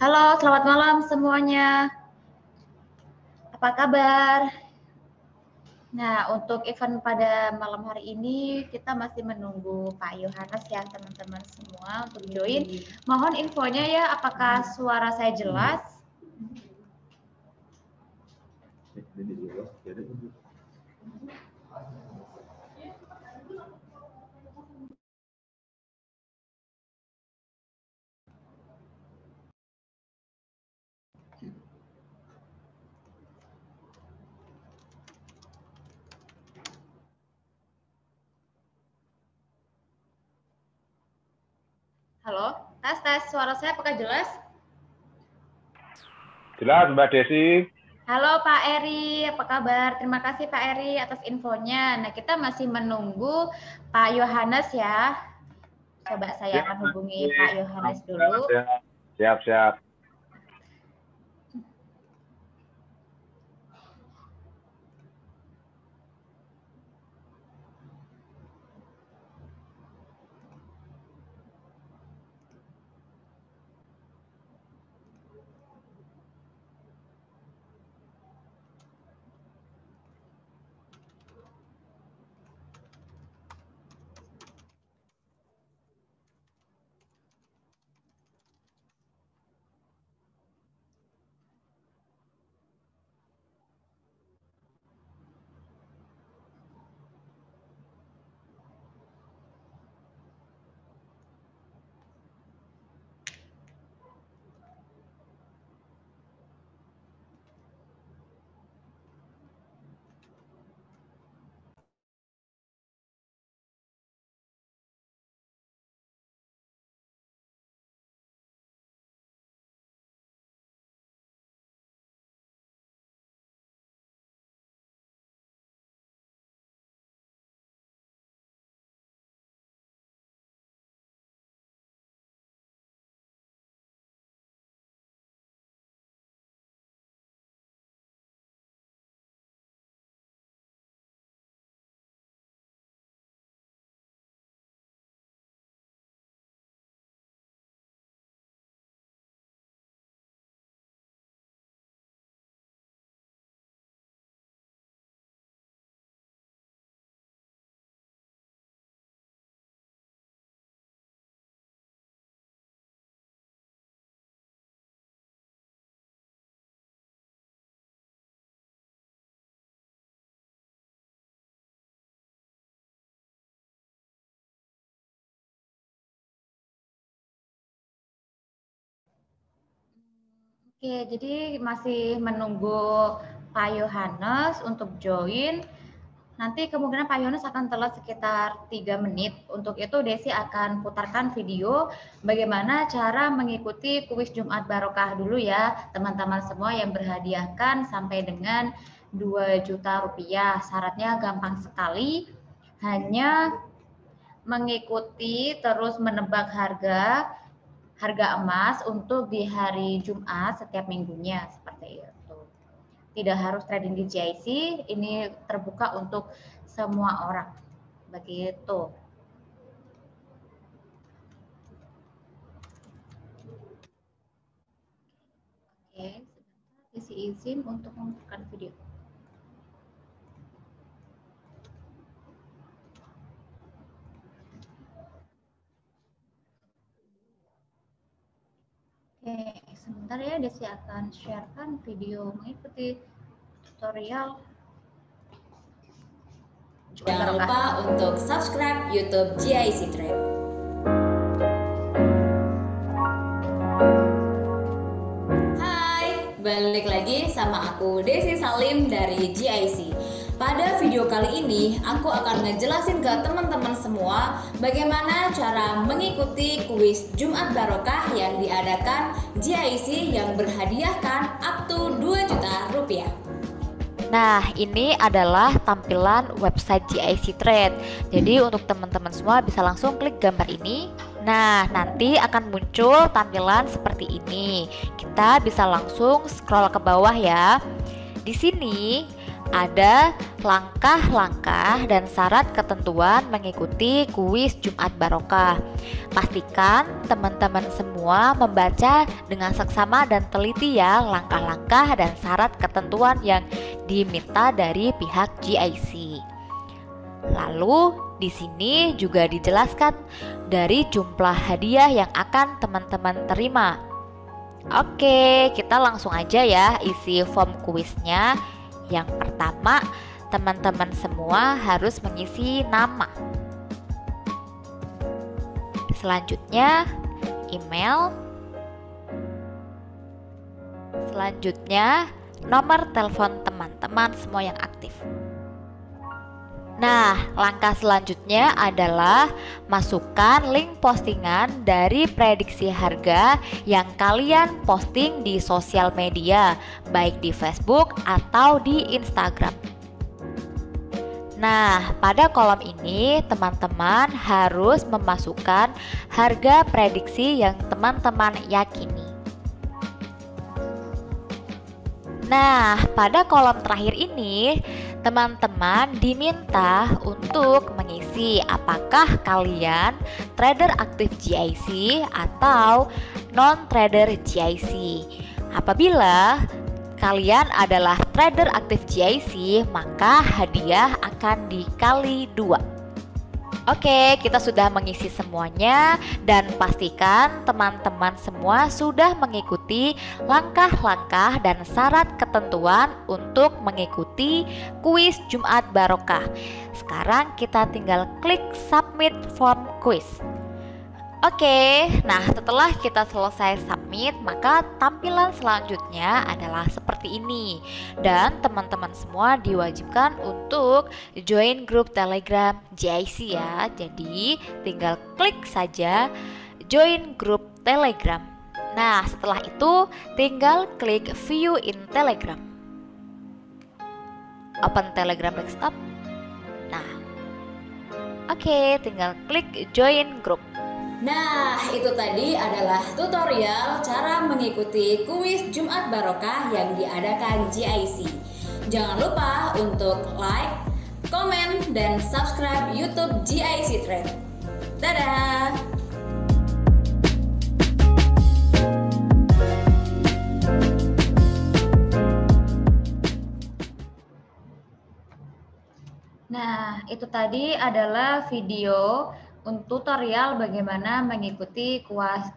Halo, selamat malam semuanya. Apa kabar? Nah, untuk event pada malam hari ini kita masih menunggu Pak Yohanes ya teman-teman semua untuk join. Mohon infonya ya, apakah suara saya jelas? Halo, tes, suara saya apakah jelas? Jelas, Mbak Desi. Halo Pak Eri, apa kabar? Terima kasih Pak Eri atas infonya. Nah, kita masih menunggu Pak Yohanes ya. Coba saya akan hubungi Pak Yohanes dulu. Siap. Oke, jadi masih menunggu Pak Yohanes untuk join. Nanti kemungkinan Pak Yohanes akan telat sekitar 3 menit. Untuk itu Desi akan putarkan video bagaimana cara mengikuti kuis Jumat Barokah dulu ya, teman-teman semua yang berhadiahkan sampai dengan 2 juta rupiah. Syaratnya gampang sekali, hanya mengikuti terus menebak harga emas untuk di hari Jumat setiap minggunya seperti itu. Tidak harus trading di GIC, ini terbuka untuk semua orang. Begitu. Oke, sebentar isi izin untuk membuka video. Oke, sebentar ya, Desi akan sharekan video mengikuti tutorial. Jangan lupa untuk subscribe YouTube GIC Trade. Hai, balik lagi sama aku Desi Salim dari GIC. Pada video kali ini, aku akan ngejelasin ke teman-teman semua bagaimana cara mengikuti kuis Jumat Barokah yang diadakan GIC yang berhadiahkan up to 2 juta rupiah. Nah, ini adalah tampilan website GIC Trade. Jadi untuk teman-teman semua bisa langsung klik gambar ini. Nah, nanti akan muncul tampilan seperti ini. Kita bisa langsung scroll ke bawah ya. Di sini ada langkah-langkah dan syarat ketentuan mengikuti kuis Jumat Barokah. Pastikan teman-teman semua membaca dengan seksama dan teliti ya langkah-langkah dan syarat ketentuan yang diminta dari pihak GIC. Lalu di sini juga dijelaskan dari jumlah hadiah yang akan teman-teman terima. Oke, kita langsung aja ya isi form kuisnya. Yang pertama, teman-teman semua harus mengisi nama. Selanjutnya, email. Selanjutnya, nomor telepon teman-teman semua yang aktif. Nah, langkah selanjutnya adalah masukkan link postingan dari prediksi harga yang kalian posting di sosial media, baik di Facebook atau di Instagram. Nah, pada kolom ini teman-teman harus memasukkan harga prediksi yang teman-teman yakini. Nah, pada kolom terakhir ini teman-teman diminta untuk mengisi apakah kalian trader aktif GIC atau non-trader GIC. Apabila kalian adalah trader aktif GIC, maka hadiah akan dikali 2. Oke, kita sudah mengisi semuanya dan pastikan teman-teman semua sudah mengikuti langkah-langkah dan syarat ketentuan untuk mengikuti kuis Jumat Barokah. Sekarang kita tinggal klik submit form quiz. Oke, nah setelah kita selesai submit, maka tampilan selanjutnya adalah seperti ini. Dan teman-teman semua diwajibkan untuk join grup Telegram GIC ya. Jadi tinggal klik saja join grup Telegram. Nah, setelah itu tinggal klik view in Telegram. Open Telegram desktop. Nah, oke, tinggal klik join grup. Nah, itu tadi adalah tutorial cara mengikuti kuis Jumat Barokah yang diadakan GIC. Jangan lupa untuk like, komen, dan subscribe YouTube GIC Trade. Dadah! Nah, itu tadi adalah video untuk tutorial bagaimana mengikuti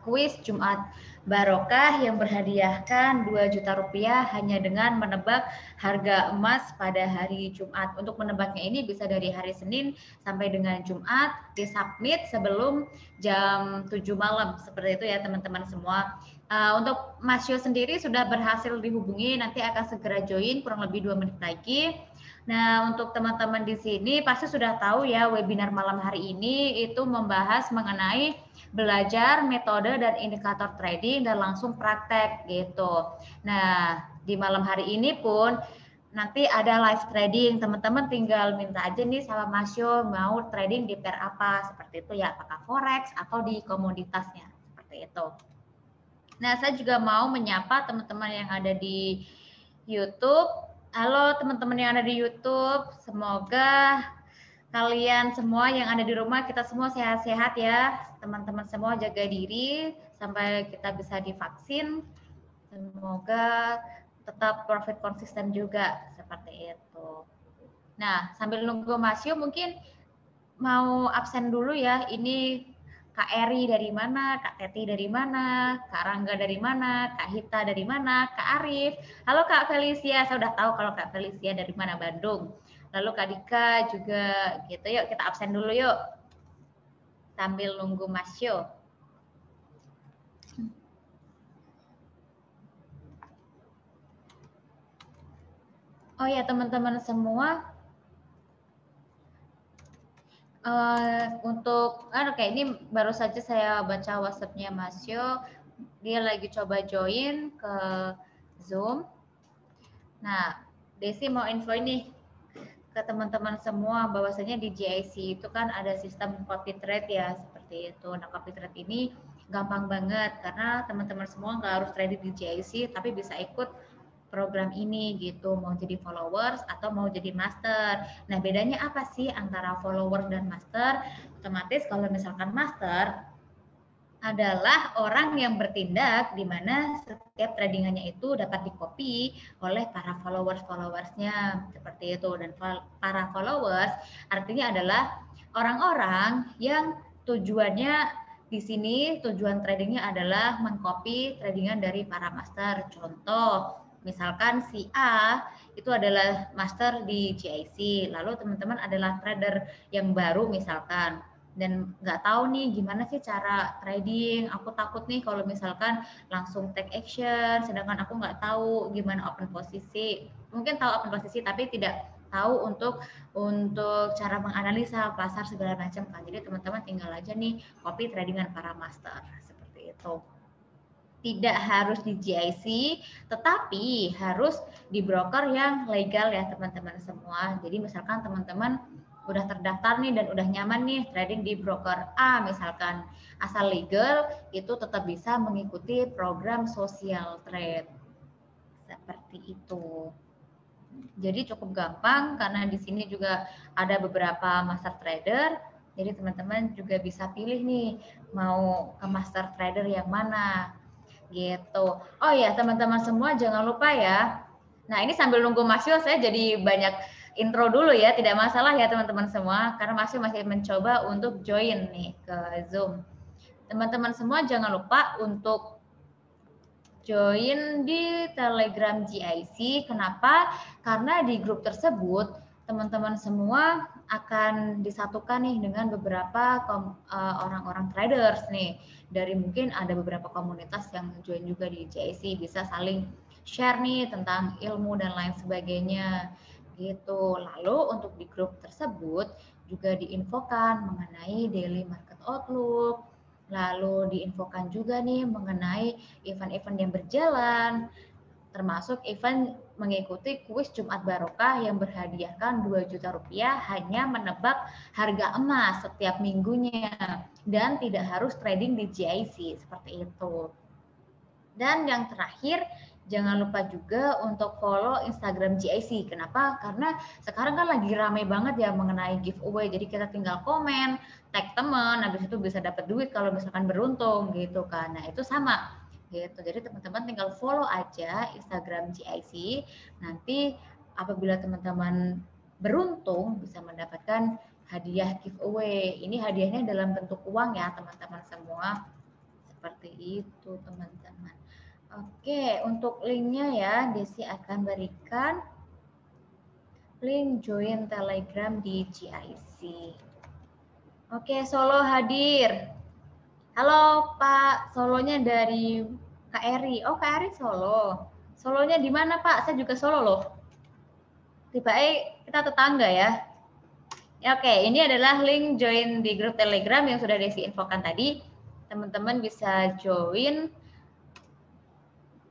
kuis Jumat Barokah yang berhadiahkan 2 juta rupiah hanya dengan menebak harga emas pada hari Jumat. Untuk menebaknya ini bisa dari hari Senin sampai dengan Jumat, disubmit sebelum jam 7 malam. Seperti itu ya teman-teman semua. Untuk Mas Yo sendiri sudah berhasil dihubungi, nanti akan segera join kurang lebih 2 menit lagi. Nah, untuk teman-teman di sini pasti sudah tahu ya, webinar malam hari ini itu membahas mengenai belajar metode dan indikator trading dan langsung praktek gitu. Nah, di malam hari ini pun nanti ada live trading. Teman-teman tinggal minta aja nih sama Mas Yo mau trading di pair apa, seperti itu ya, apakah forex atau di komoditasnya, seperti itu. Nah, saya juga mau menyapa teman-teman yang ada di YouTube. Halo teman-teman yang ada di YouTube, semoga kalian semua yang ada di rumah, kita semua sehat-sehat ya. Teman-teman semua jaga diri sampai kita bisa divaksin. Semoga tetap profit konsisten juga, seperti itu. Nah, sambil nunggu Mas Yo mungkin mau absen dulu ya. Ini Kak Eri dari mana, Kak Teti dari mana, Kak Rangga dari mana, Kak Hita dari mana, Kak Arif. Halo Kak Felicia, saya udah tahu kalau Kak Felicia dari mana, Bandung. Lalu Kak Dika juga gitu. Yuk kita absen dulu yuk. Sambil nunggu Mas Yo. Oh ya teman-teman semua. Untuk ini baru saja saya baca WhatsApp-nya Mas Yo, dia lagi coba join ke Zoom. Nah, Desi mau info ini ke teman-teman semua bahwasanya di GIC itu kan ada sistem copy trade ya, seperti itu. Nah, copy trade ini gampang banget karena teman-teman semua nggak harus trading di GIC tapi bisa ikut program ini gitu, mau jadi followers atau mau jadi master. Nah, bedanya apa sih antara followers dan master? Otomatis kalau misalkan master adalah orang yang bertindak di mana setiap tradingannya itu dapat di-copy oleh para followers-followersnya seperti itu. Dan para followers artinya adalah orang-orang yang tujuannya di sini tujuan tradingnya adalah mengcopy tradingan dari para master. Contoh, misalkan si A itu adalah master di GIC, lalu teman-teman adalah trader yang baru misalkan, dan nggak tahu nih gimana sih cara trading, aku takut nih kalau misalkan langsung take action, sedangkan aku nggak tahu gimana open posisi, mungkin tahu open posisi tapi tidak tahu untuk cara menganalisa pasar segala macam kan. Jadi teman-teman tinggal aja nih copy tradingan para master seperti itu. Tidak harus di GIC, tetapi harus di broker yang legal ya teman-teman semua. Jadi misalkan teman-teman udah terdaftar nih dan udah nyaman nih trading di broker A misalkan, asal legal itu tetap bisa mengikuti program social trade seperti itu. Jadi cukup gampang karena di sini juga ada beberapa master trader, jadi teman-teman juga bisa pilih nih mau ke master trader yang mana gitu. Oh ya teman-teman semua jangan lupa ya. Nah ini sambil nunggu Mas Yo saya jadi banyak intro dulu ya, tidak masalah ya teman-teman semua, karena Mas Yo masih mencoba untuk join nih ke Zoom. Teman-teman semua jangan lupa untuk join di Telegram GIC. Kenapa? Karena di grup tersebut teman-teman semua akan disatukan nih dengan beberapa orang-orang traders nih. Dari mungkin ada beberapa komunitas yang join juga di GIC, bisa saling share nih tentang ilmu dan lain sebagainya gitu. Lalu untuk di grup tersebut juga diinfokan mengenai daily market outlook, lalu diinfokan juga nih mengenai event-event yang berjalan, termasuk event mengikuti kuis Jumat Barokah yang berhadiahkan 2 juta rupiah hanya menebak harga emas setiap minggunya dan tidak harus trading di GIC seperti itu. Dan yang terakhir, jangan lupa juga untuk follow Instagram GIC. Kenapa? Karena sekarang kan lagi rame banget ya mengenai giveaway. Jadi kita tinggal komen, tag teman, habis itu bisa dapat duit kalau misalkan beruntung gitu kan. Nah itu sama gitu. Jadi teman-teman tinggal follow aja Instagram GIC. Nanti apabila teman-teman beruntung bisa mendapatkan hadiah giveaway. Ini hadiahnya dalam bentuk uang ya teman-teman semua. Seperti itu teman-teman. Oke, untuk linknya ya, Desi akan berikan link join Telegram di GIC. Oke, Solo hadir. Halo Pak, Solonya dari Kak Eri. Oh, Kak Eri Solo. Solonya di mana Pak? Saya juga Solo loh. Tiba-tiba kita tetangga ya. Oke, ini adalah link join di grup Telegram yang sudah Desi infokan tadi. Teman-teman bisa join.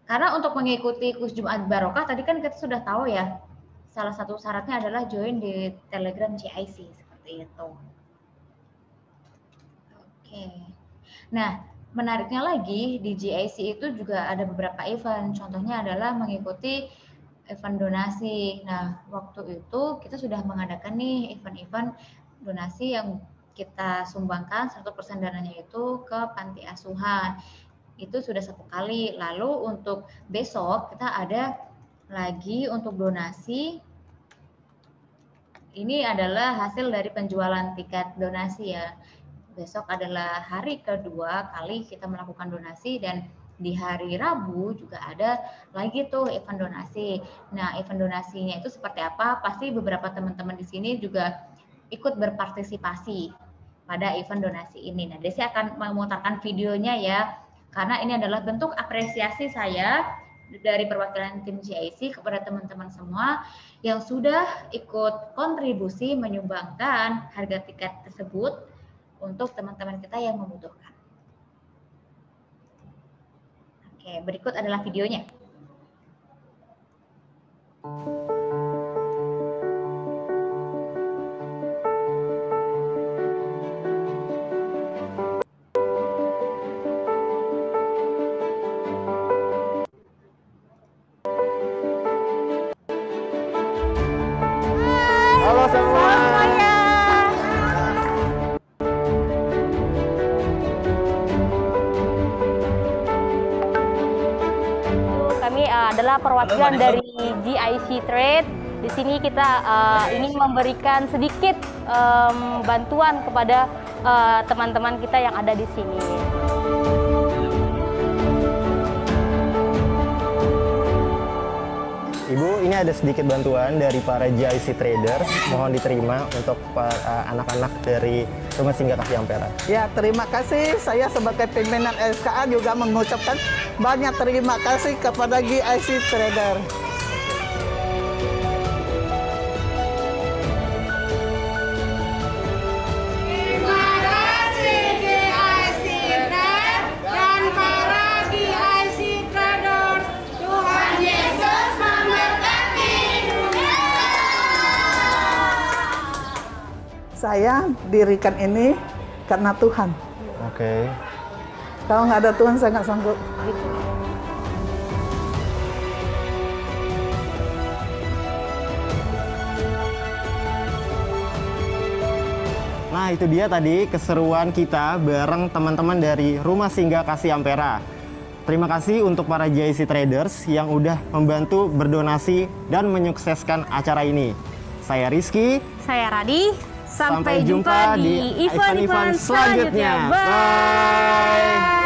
Karena untuk mengikuti kuis Jumat Barokah tadi kan kita sudah tahu ya, salah satu syaratnya adalah join di Telegram GIC seperti itu. Oke. Nah, menariknya lagi di GIC itu juga ada beberapa event. Contohnya adalah mengikuti event donasi. Nah, waktu itu kita sudah mengadakan nih event-event donasi yang kita sumbangkan 100% dananya itu ke panti asuhan. Itu sudah 1 kali. Lalu untuk besok kita ada lagi untuk donasi. Ini adalah hasil dari penjualan tiket donasi ya. Besok adalah hari kedua kali kita melakukan donasi dan di hari Rabu juga ada lagi tuh event donasi. Nah, event donasinya itu seperti apa? Pasti beberapa teman-teman di sini juga ikut berpartisipasi pada event donasi ini. Nah, Desi akan memutarkan videonya ya. Karena ini adalah bentuk apresiasi saya dari perwakilan tim GIC kepada teman-teman semua yang sudah ikut kontribusi menyumbangkan harga tiket tersebut untuk teman-teman kita yang membutuhkan. Oke, berikut adalah videonya. semua. Kami adalah perwakilan dari GIC Trade. Di sini kita ingin memberikan sedikit bantuan kepada teman-teman kita yang ada di sini. Ibu, ini ada sedikit bantuan dari para GIC Traders. Mohon diterima untuk anak-anak dari Rumah Singgah Kasih Ampera. Ya, terima kasih. Saya sebagai pimpinan LSKA juga mengucapkan banyak terima kasih kepada GIC Trader. Saya dirikan ini karena Tuhan. Oke. Kalau nggak ada Tuhan, saya nggak sanggup. Nah, itu dia tadi keseruan kita bareng teman-teman dari Rumah Singgah Kasih Ampera. Terima kasih untuk para GIC Traders yang udah membantu berdonasi dan menyukseskan acara ini. Saya Rizky. Saya Radi. Sampai jumpa di event-event selanjutnya. Bye.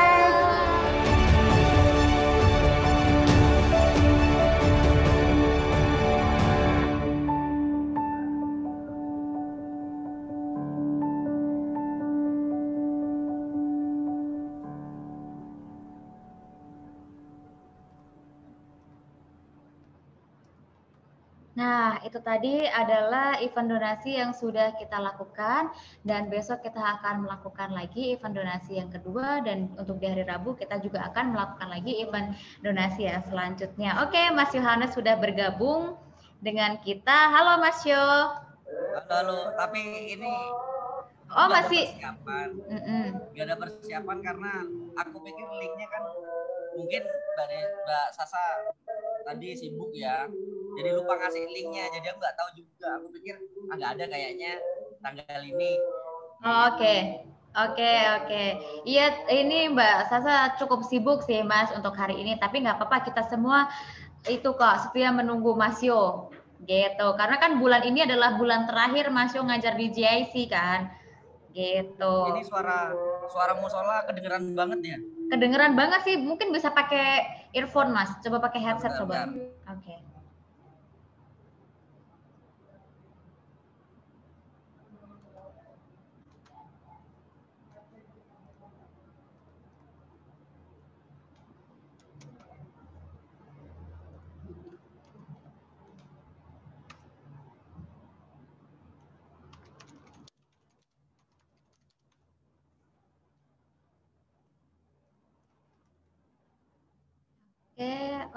Nah, itu tadi adalah event donasi yang sudah kita lakukan, dan besok kita akan melakukan lagi event donasi yang kedua, dan untuk di hari Rabu kita juga akan melakukan lagi event donasi yang selanjutnya. Oke, Mas Yohanes sudah bergabung dengan kita. Halo Mas Yo. Halo, tapi ini masih persiapan. Gak ada persiapan karena aku pikir linknya kan mungkin Mbak Sasa tadi sibuk ya, jadi lupa ngasih linknya, jadi aku nggak tahu juga. Aku pikir nggak ada kayaknya tanggal ini. Oke. Iya, ini Mbak Sasa cukup sibuk sih Mas untuk hari ini, tapi nggak apa-apa, kita semua itu kok setia menunggu Mas Yo gitu, karena kan bulan ini adalah bulan terakhir Mas Yo ngajar di GIC kan gitu. Ini suara musola kedengeran banget ya. Kedengeran banget sih, mungkin bisa pakai earphone Mas, coba pakai headset coba. Oke.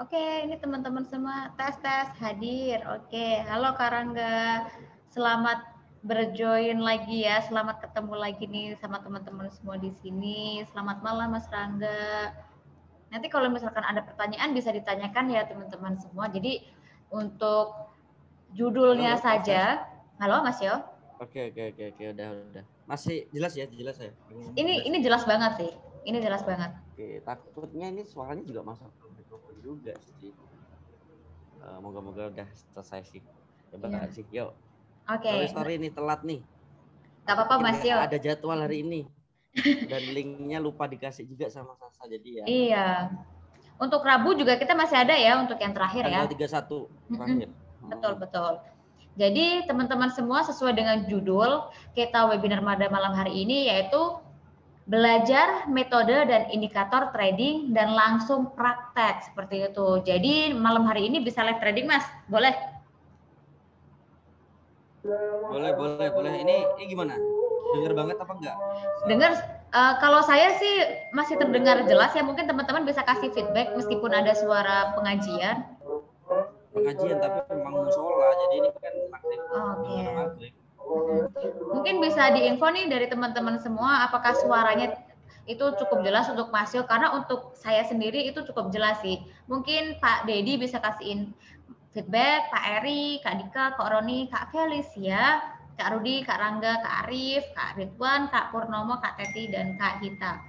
Oke, ini teman-teman semua tes hadir. Oke, halo Karangga, selamat berjoin lagi ya, selamat ketemu lagi nih sama teman-teman semua di sini. Selamat malam Mas Rangga. Nanti kalau misalkan ada pertanyaan bisa ditanyakan ya teman-teman semua. Jadi untuk judulnya saja. Halo Mas Yo. Oke, udah. Masih jelas ya? Ini jelas banget sih. Ini jelas banget. Oke, takutnya ini suaranya juga masuk juga sih. Moga-moga udah selesai sih. Coba sih, yuk. Oke. Sorry nih telat nih. Gak apa-apa Mas Yo. Ada jadwal hari ini. Dan linknya lupa dikasih juga sama Sasa, jadi ya. Iya. Untuk Rabu juga kita masih ada ya untuk yang terakhir ya. Tanggal 31 terakhir. Betul. Jadi teman-teman semua sesuai dengan judul kita webinar pada malam hari ini, yaitu belajar metode dan indikator trading dan langsung praktek seperti itu. Jadi malam hari ini bisa live trading Mas? Boleh? Boleh. Ini gimana? Dengar banget apa enggak? Dengar. Kalau saya sih masih terdengar jelas ya. Mungkin teman-teman bisa kasih feedback meskipun ada suara pengajian. Tapi memang musola. Jadi ini kan maghrib. Mungkin bisa diinfo nih dari teman-teman semua apakah suaranya itu cukup jelas untuk Mas Yo, karena untuk saya sendiri itu cukup jelas sih. Mungkin Pak Dedi bisa kasihin feedback Pak Eri, Kak Dika, Kak Roni, Kak Felicia, Kak Rudi, Kak Rangga, Kak Arif, Kak Ridwan, Kak Purnomo, Kak Teti, dan Kak Hita.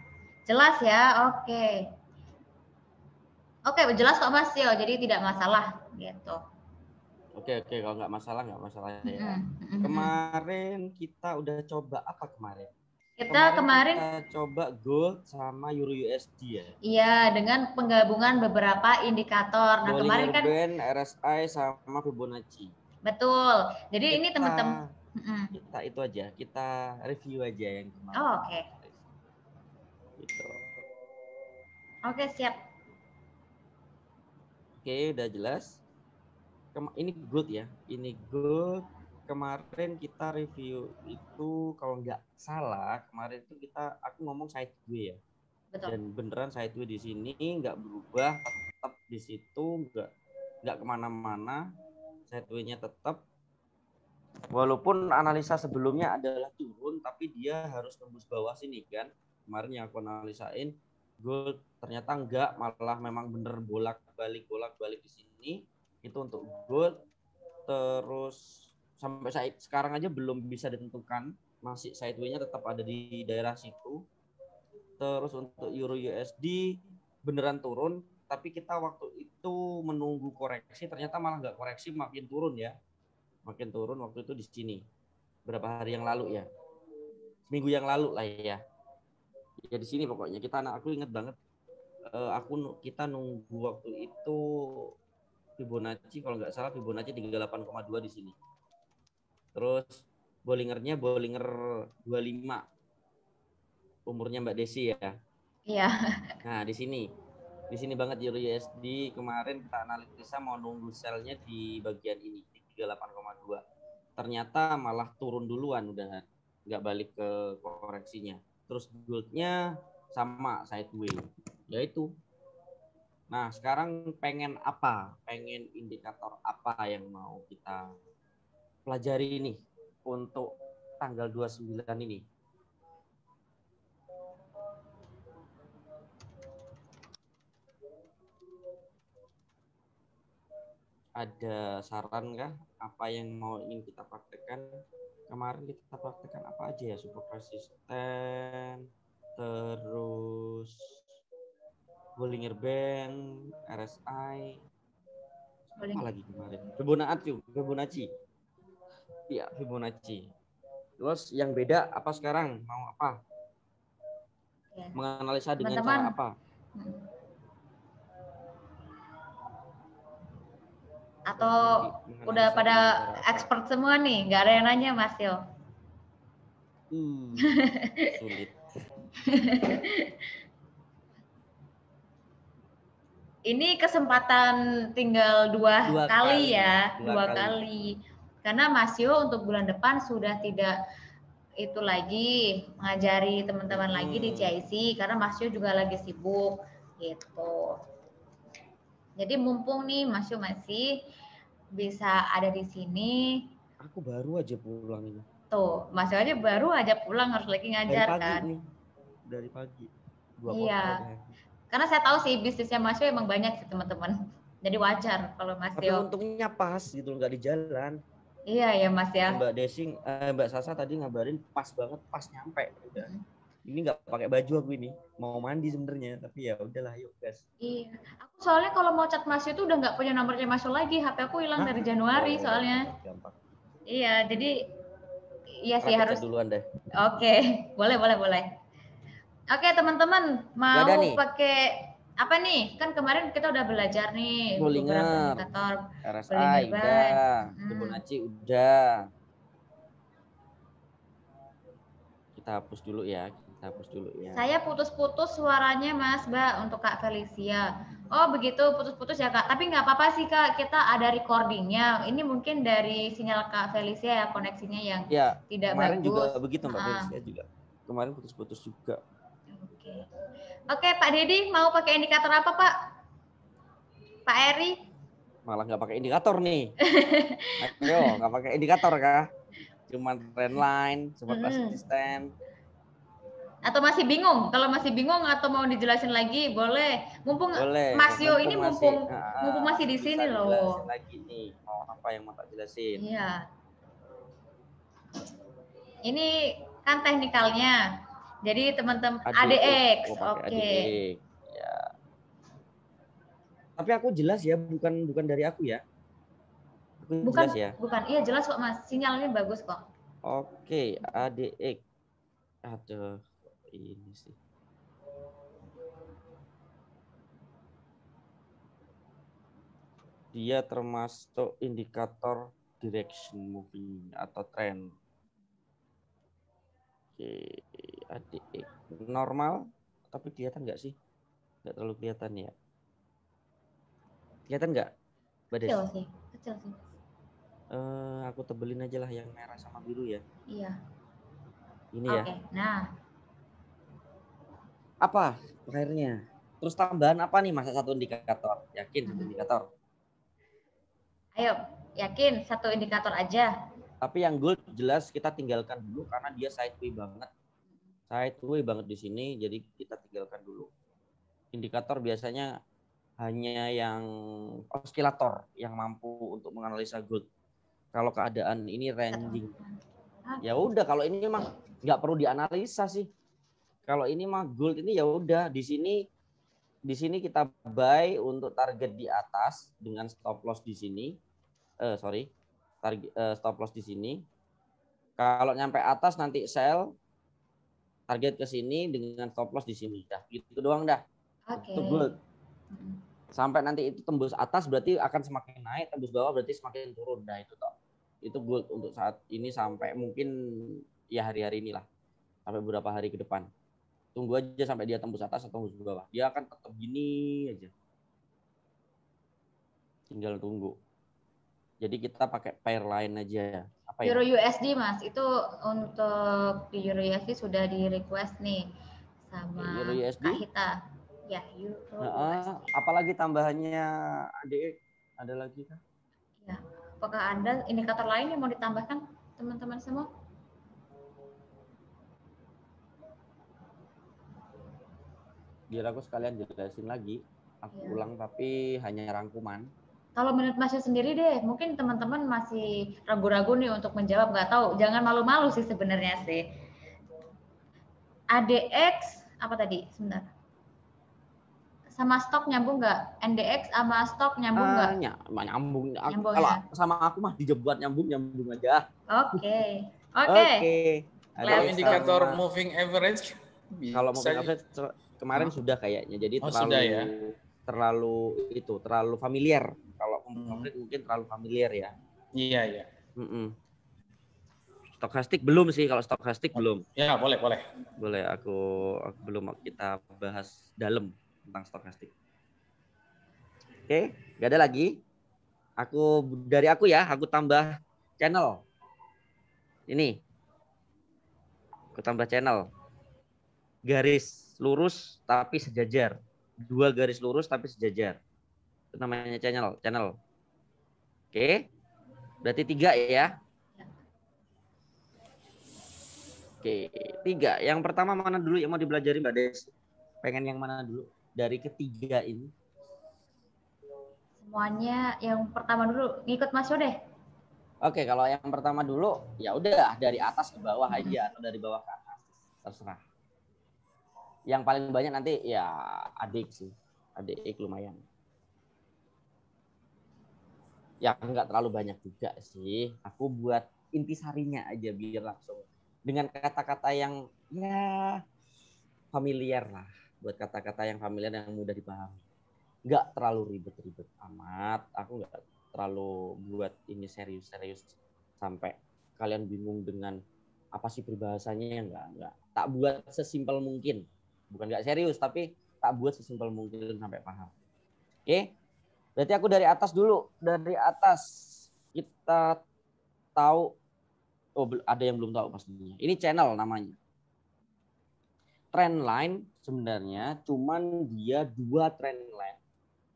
Jelas ya? Oke. Oke, jelas kok Mas Yo, jadi tidak masalah gitu. Oke, kalau nggak masalah ya. Kemarin kita udah coba apa kemarin? Kemarin kita coba gold sama euro USD ya. Iya, dengan penggabungan beberapa indikator. Nah, kemarin kan Bollinger Band, RSI sama Fibonacci. Betul. Jadi ini teman-teman kita itu aja, kita review aja yang kemarin. Oh, oke. Gitu. Oke, siap. Oke, udah jelas. Ini gold ya. Ini gold. Kemarin kita review itu kalau nggak salah kemarin itu aku ngomong sideway ya. Betul. Dan beneran sideway di sini nggak berubah, tetap di situ, nggak kemana-mana, sideway-nya tetap. Walaupun analisa sebelumnya adalah turun, tapi dia harus tembus bawah sini kan. Kemarin yang aku analisain gold ternyata enggak, malah memang bener bolak-balik di sini. Itu untuk gold. Terus sampai sekarang aja belum bisa ditentukan, masih sideway-nya tetap ada di daerah situ. Terus untuk euro USD beneran turun, tapi kita waktu itu menunggu koreksi, ternyata malah nggak koreksi, makin turun ya. Makin turun waktu itu di sini. Berapa hari yang lalu ya? Seminggu yang lalu lah ya. Ya di sini pokoknya aku ingat banget. Kita nunggu waktu itu Fibonacci, kalau nggak salah Fibonacci 38,2 di sini. Terus Bollinger 25. Umurnya Mbak Desi ya. Iya. Nah, di sini banget euro USD kemarin kita analisa mau nunggu sell-nya di bagian ini 38,2. Ternyata malah turun duluan udah, nggak balik ke koreksinya. Terus gold-nya sama sideway. Yaitu. Nah, sekarang pengen apa? Pengen indikator apa yang mau kita pelajari ini untuk tanggal 29 ini? Ada saran kah? Apa yang ingin kita praktekkan? Kemarin kita praktekkan apa aja ya? Support resisten, terus Bollinger Band, RSI, apa lagi kemarin? Fibonacci. Iya, Fibonacci. Terus yang beda apa sekarang? Mau apa? Ya. Menganalisa dengan cara apa? Atau udah pada expert semua nih? Nggak ada yang nanya, Mas Yo? Sulit. Ini kesempatan tinggal dua kali ya, dua kali. Karena Mas Yo untuk bulan depan sudah tidak itu lagi mengajari teman-teman lagi di GIC karena Mas Yo juga lagi sibuk gitu. Jadi mumpung nih Mas Yo masih bisa ada di sini. Aku baru aja pulang ini. Tuh, Mas Yo aja baru aja pulang, harus lagi ngajar dari pagi kan. Nih. Dari pagi. Iya. Karena saya tahu sih bisnisnya Mas Yo emang banyak sih teman-teman. Jadi wajar kalau Mas Yo. Tapi untungnya pas gitu, nggak di jalan. Iya ya Mas ya. Mbak Sasa tadi ngabarin pas banget, pas nyampe. Udah. Ini nggak pakai baju aku ini, mau mandi sebenarnya, tapi ya udahlah, yuk guys. Iya. Aku soalnya kalau mau chat Mas Yo tuh udah nggak punya nomornya Mas Yo lagi. HP aku hilang dari Januari soalnya. Gampang. Iya, jadi iya sih harus. Duluan deh. Oke, boleh. Oke teman-teman, mau pakai apa nih? Kan kemarin kita udah belajar nih Bollinger, indikator, RSI udah, Fibonacci udah. Kita hapus dulu ya. Saya putus-putus suaranya Mas, Mbak, untuk Kak Felicia. Oh begitu, putus-putus ya Kak. Tapi nggak apa-apa sih Kak, kita ada recordingnya. Ini mungkin dari sinyal Kak Felicia ya, koneksinya yang tidak kemarin bagus. Kemarin juga begitu Mbak Felicia juga. Kemarin putus-putus juga. Oke, Pak Dedi mau pakai indikator apa Pak? Pak Eri? Malah nggak pakai indikator nih. Ayo, nggak pakai indikator kah? Cuman trendline, support resisten. Atau masih bingung? Kalau masih bingung atau mau dijelasin lagi, boleh. Mumpung Boleh. Mas Yo ini mumpung masih di bisa sini loh. dijelasin lagi nih. Mau apa yang mau tak jelasin? Iya. Ini kan teknikalnya. Jadi teman-teman ADX. Oke. ADX. Ya. Tapi aku jelas ya, bukan dari aku ya. Aku Bukan, jelas ya. bukan. Iya jelas kok Mas. Sinyalnya bagus kok. Oke, ADX. Aduh, ini sih. Dia termasuk indikator direction moving atau trend. Oke, ADX normal, tapi kelihatan nggak sih? Nggak terlalu kelihatan ya. Kelihatan nggak? Kecil sih, kecil sih. Aku tebelin aja lah yang merah sama biru ya. Iya. Ini ya. Oke, nah. Apa akhirnya? Terus tambahan apa nih masa satu indikator? Yakin satu indikator? Ayo, yakin satu indikator aja. Tapi yang gold jelas kita tinggalkan dulu karena dia sideway banget. Sideway banget di sini, jadi kita tinggalkan dulu. Indikator biasanya hanya yang osilator yang mampu untuk menganalisa gold. Kalau keadaan ini ranging, ya udah kalau ini mah nggak perlu dianalisa sih. Kalau ini mah gold ini ya udah di sini kita buy untuk target di atas dengan stop loss di sini. Stop loss di sini. Kalau nyampe atas nanti sell, target ke sini dengan stop loss di sini. Dah gitu doang dah. Oke. Itu gold. Sampai nanti itu tembus atas berarti akan semakin naik, tembus bawah berarti semakin turun. Nah itu toh. Itu gold untuk saat ini sampai mungkin ya hari-hari inilah. Sampai beberapa hari ke depan. Tunggu aja sampai dia tembus atas atau tembus bawah. Dia akan tetap gini aja. Tinggal tunggu. Jadi kita pakai pair lain aja. Apa Euro ya? USD Mas, itu untuk di Euro USD sudah di request nih sama Euro USD? Kak Hita. Ya, Euro USD. Apalagi tambahannya ADX? Ada lagi kan? Ya, apakah ada indikator lain yang mau ditambahkan teman-teman semua? Biar aku sekalian jelasin lagi. Aku ulang tapi hanya rangkuman. Kalau menurut Mas Yu sendiri deh, mungkin teman-teman masih ragu-ragu nih untuk menjawab, nggak tahu. Jangan malu-malu sih sebenarnya sih. ADX apa tadi? Sebentar. Sama stok nyambung nggak? NDX sama stok nyambung nggak? Nyambung. Nyambung kalau ya? sama aku mah dibuat nyambung aja. Oke. Kalau indikator moving average, kalau moving average kemarin sudah kayaknya. Jadi terlalu familiar. Kalau mungkin terlalu familiar ya. Iya. Stokastik belum sih, kalau stokastik belum. Ya, boleh. Boleh, aku belum kita bahas dalam tentang stokastik. Oke, nggak ada lagi. Dari aku tambah channel. Ini. Aku tambah channel. Garis lurus tapi sejajar. 2 garis lurus tapi sejajar. Itu namanya channel. Oke. Berarti 3 ya. Oke, 3. Yang pertama mana dulu yang mau dipelajari Mbak Des? Pengen yang mana dulu? Dari ketiga ini. Semuanya yang pertama dulu, ngikut Mas Yo deh. Oke, kalau yang pertama dulu, ya udah dari atas ke bawah aja atau dari bawah ke atas. Terserah. Yang paling banyak nanti ya ADX sih. ADX lumayan. Ya enggak terlalu banyak juga sih. Aku buat intisarinya aja biar langsung. Dengan kata-kata yang ya familiar lah. Buat kata-kata yang familiar yang mudah dipahami. Enggak terlalu ribet-ribet amat. Aku enggak terlalu buat ini serius-serius sampai kalian bingung dengan apa sih peribahasanya. Enggak. Tak buat sesimpel mungkin. Bukan enggak serius, tapi tak buat sesimpel mungkin sampai paham. Oke? Berarti aku dari atas dulu. Dari atas kita tahu, ada yang belum tahu pastinya. Ini channel namanya. Trend line sebenarnya cuman dia 2 trend line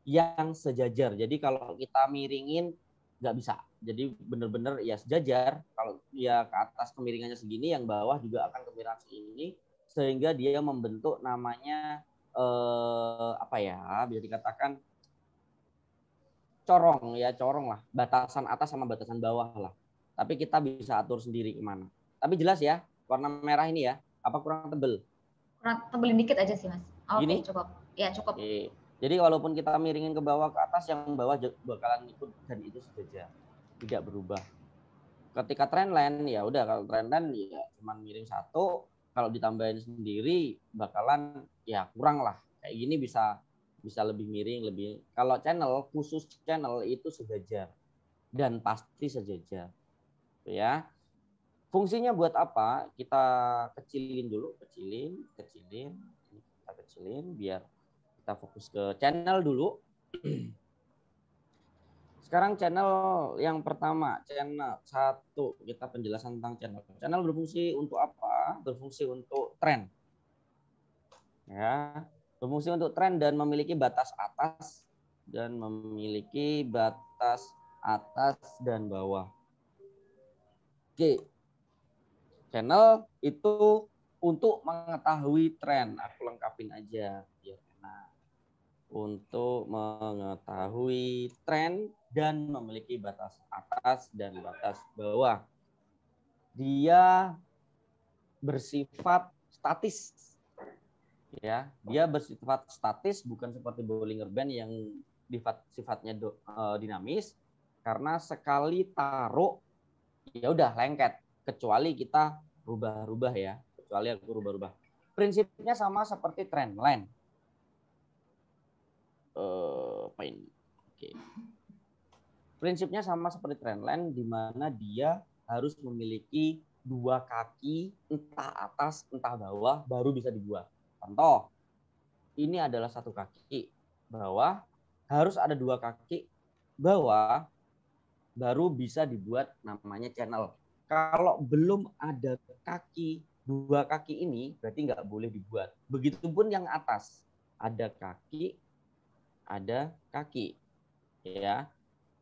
yang sejajar. Jadi kalau kita miringin nggak bisa. Jadi benar-benar ya sejajar. Kalau dia ke atas kemiringannya segini, yang bawah juga akan kemiringan segini. sehingga dia membentuk namanya apa ya, bisa dikatakan corong lah, batasan atas sama batasan bawah lah. Tapi kita bisa atur sendiri kemana. Tapi jelas ya, warna merah ini ya, apa kurang tebel? Kurang tebelin dikit aja sih Mas. Oke, Gini? cukup. Ya cukup. Oke. Jadi walaupun kita miringin ke bawah ke atas, yang bawah bakalan ikut dan itu saja, tidak berubah. Ketika trendline ya udah, kalau trendline ya cuma miring satu, kalau ditambahin sendiri bakalan ya kurang lah. Kayak gini bisa lebih miring, lebih. Kalau channel, khusus channel itu sejajar dan pasti sejajar. Ya. Fungsinya buat apa? Kita kecilin dulu, kecilin. Kita kecilin biar kita fokus ke channel dulu. Sekarang channel yang pertama, channel 1, kita penjelasan tentang channel. Channel berfungsi untuk apa? Berfungsi untuk tren. Ya, berfungsi untuk tren dan memiliki batas atas dan bawah. Oke. Channel itu untuk mengetahui tren. Aku lengkapin aja biar enak. Untuk mengetahui tren dan memiliki batas atas dan batas bawah. Dia bersifat statis. Ya, dia bersifat statis, bukan seperti Bollinger Band yang sifatnya dinamis, karena sekali taruh ya udah lengket, kecuali kita rubah-rubah ya, kecuali aku rubah-rubah. Prinsipnya sama seperti trendline. Apa ini? Oke. Prinsipnya sama seperti trendline, di mana dia harus memiliki 2 kaki, entah atas entah bawah, baru bisa dibuat. Contoh, ini adalah 1 kaki bawah, harus ada 2 kaki bawah, baru bisa dibuat namanya channel. Kalau belum ada 2 kaki ini, berarti nggak boleh dibuat. Begitupun yang atas, ada kaki, ya.